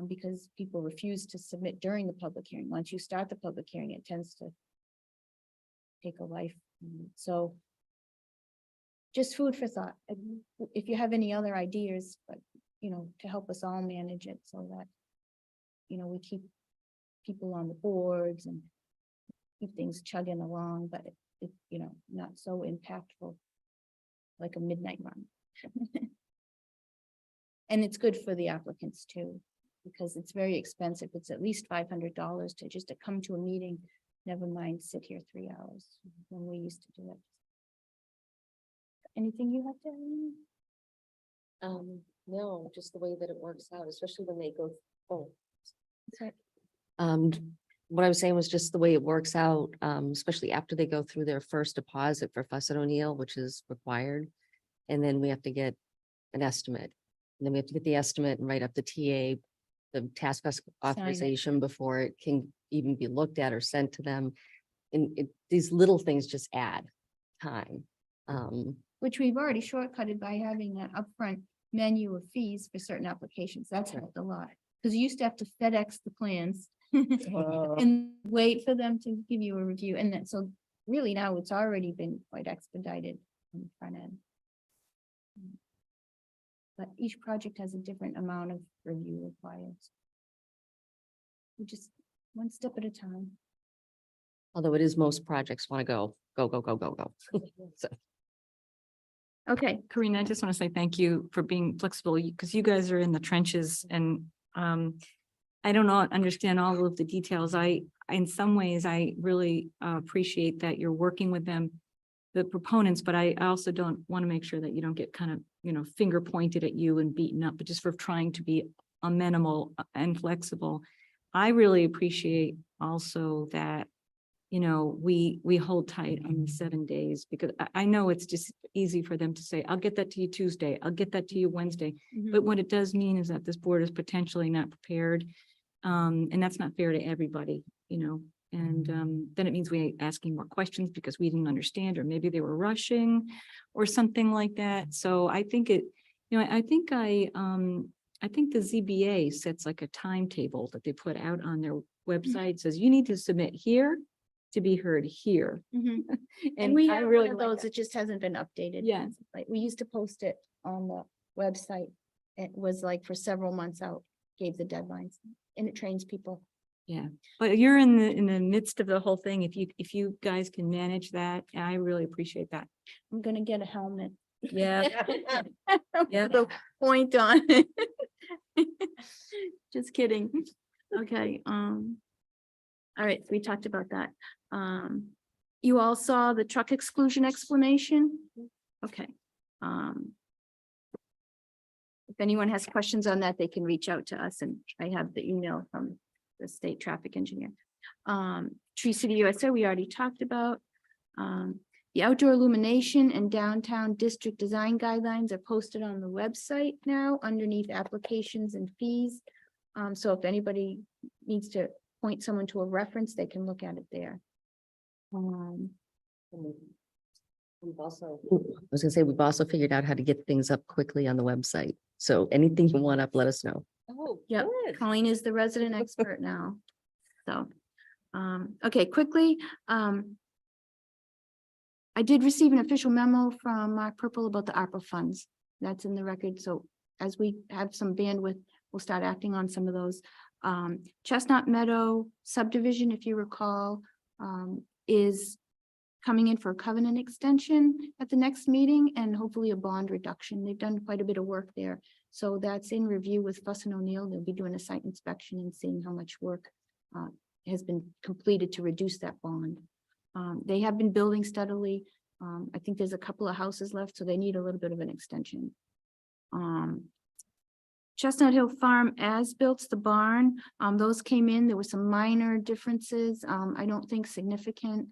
Because people refuse to submit during the public hearing. Once you start the public hearing, it tends to take a life. So just food for thought. If you have any other ideas, but, to help us all manage it so that, we keep people on the boards and keep things chugging along, but it, not so impactful like a midnight run. And it's good for the applicants too, because it's very expensive. It's at least $500 to come to a meeting, never mind sit here 3 hours when we used to do it. Anything you have to add? No, just the way that it works out, especially when they go, Sorry. what I was saying was just the way it works out, especially after they go through their first deposit for Fuss and O'Neill, which is required. And then we have to get an estimate. And then we have to get the estimate and write up the TA, the task authorization before it can even be looked at or sent to them. And these little things just add time. Which we've already shortcutted by having that upfront menu of fees for certain applications. That's helped a lot. Because you used to have to FedEx the plans and wait for them to give you a review. And then, so really now it's already been quite expedited on the front end. But each project has a different amount of review required. We just one step at a time. Although it is most projects want to go. So, Okay, Karina, I just want to say thank you for being flexible because you guys are in the trenches and I don't understand all of the details. In some ways, I really appreciate that you're working with them, the proponents, but I also don't want to make sure that you don't get kind of, finger pointed at you and beaten up, but just for trying to be amenable and flexible. I really appreciate also that we hold tight on the 7 days because I know it's just easy for them to say, I'll get that to you Tuesday, I'll get that to you Wednesday. But what it does mean is that this board is potentially not prepared. And that's not fair to everybody, and then it means we asking more questions because we didn't understand, or maybe they were rushing or something like that. So I think I think the ZBA sets like a timetable that they put out on their website, says you need to submit here to be heard here. and we I have really one of like those that. that just hasn't been updated. Yeah. Like we used to post it on the website. It was like for several months out, gave the deadlines, and it trains people. Yeah, but you're in the midst of the whole thing. If you guys can manage that, I really appreciate that. I'm gonna get a helmet. Yeah. Yeah. With a point on it. Just kidding. Okay, all right, we talked about that. You all saw the truck exclusion explanation? Okay. If anyone has questions on that, they can reach out to us, and I have the email from the state traffic engineer. Tree City USA, we already talked about. The outdoor illumination and downtown district design guidelines are posted on the website now underneath applications and fees. So if anybody needs to point someone to a reference, they can look at it there. we've also, I was gonna say, we've also figured out how to get things up quickly on the website. So anything you want up, let us know. Oh, Yep, good. Colleen is the resident expert now. So, okay, quickly, I did receive an official memo from Mark Purple about the ARPA funds. That's in the record. So as we have some bandwidth, we'll start acting on some of those. Chestnut Meadow subdivision, if you recall, is coming in for a covenant extension at the next meeting and hopefully a bond reduction. They've done quite a bit of work there. So that's in review with Fuss and O'Neill. They'll be doing a site inspection and seeing how much work has been completed to reduce that bond. They have been building steadily. I think there's a couple of houses left, so they need a little bit of an extension. Chestnut Hill Farm as-built, the barn, those came in. There were some minor differences. I don't think significant.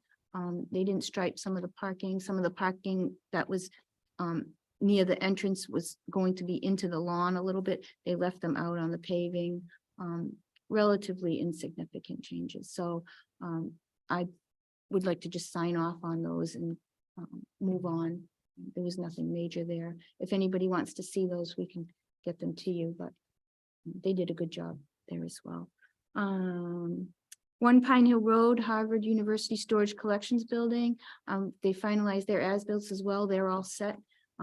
They didn't stripe some of the parking. Some of the parking that was near the entrance was going to be into the lawn a little bit. They left them out on the paving. Relatively insignificant changes. So I would like to just sign off on those and move on. There was nothing major there. If anybody wants to see those, we can get them to you, but they did a good job there as well. One Pine Hill Road, Harvard University Storage Collections Building. They finalized their as-built as well. They're all set.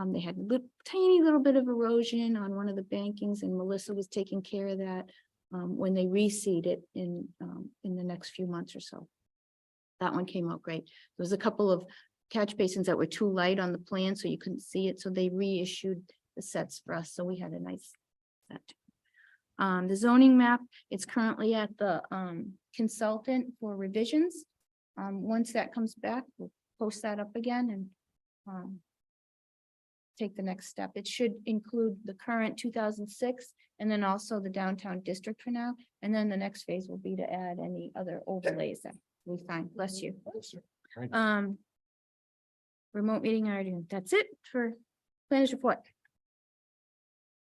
They had a tiny little bit of erosion on one of the bankings, and Melissa was taking care of that when they reseed it in the next few months or so. That one came out great. There was a couple of catch basins that were too light on the plan, so you couldn't see it. So they reissued the sets for us. So we had a nice set. The zoning map, it's currently at the consultant for revisions. Once that comes back, we'll post that up again, and take the next step. It should include the current 2006 and then also the downtown district for now. And then the next phase will be to add any other overlays that we find. Bless you. Great. Remote meeting already. That's it for planners report.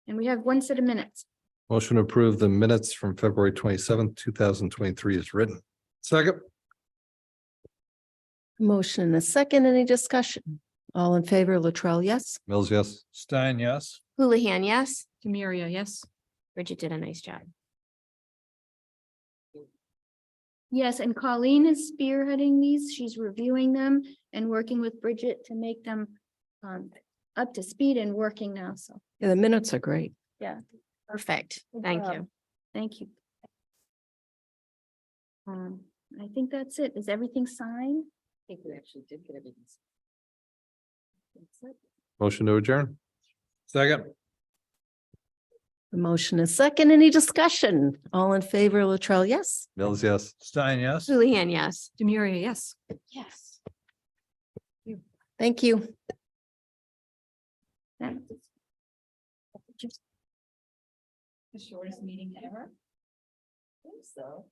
And we have one set of minutes. Motion to approve the minutes from February 27th, 2023 is written. Second. Motion and a second, any discussion? All in favor, Latrell, yes? Mills, yes. Stein, yes. Houlihan, yes. Demiria, yes. Bridget did a nice job. Yes, and Colleen is spearheading these. She's reviewing them and working with Bridget to make them up to speed and working now. So, Yeah, the minutes are great. yeah, Perfect. Good Thank job. you. thank you. I think that's it. Is everything signed? I think we actually did get everything. Motion to adjourn. Second. The motion is second, any discussion? All in favor, Latrell, yes? Mills, yes. Stein, yes. Houlihan, yes. Demiria, yes. Yes. Thank you. That- The shortest meeting ever? I think so.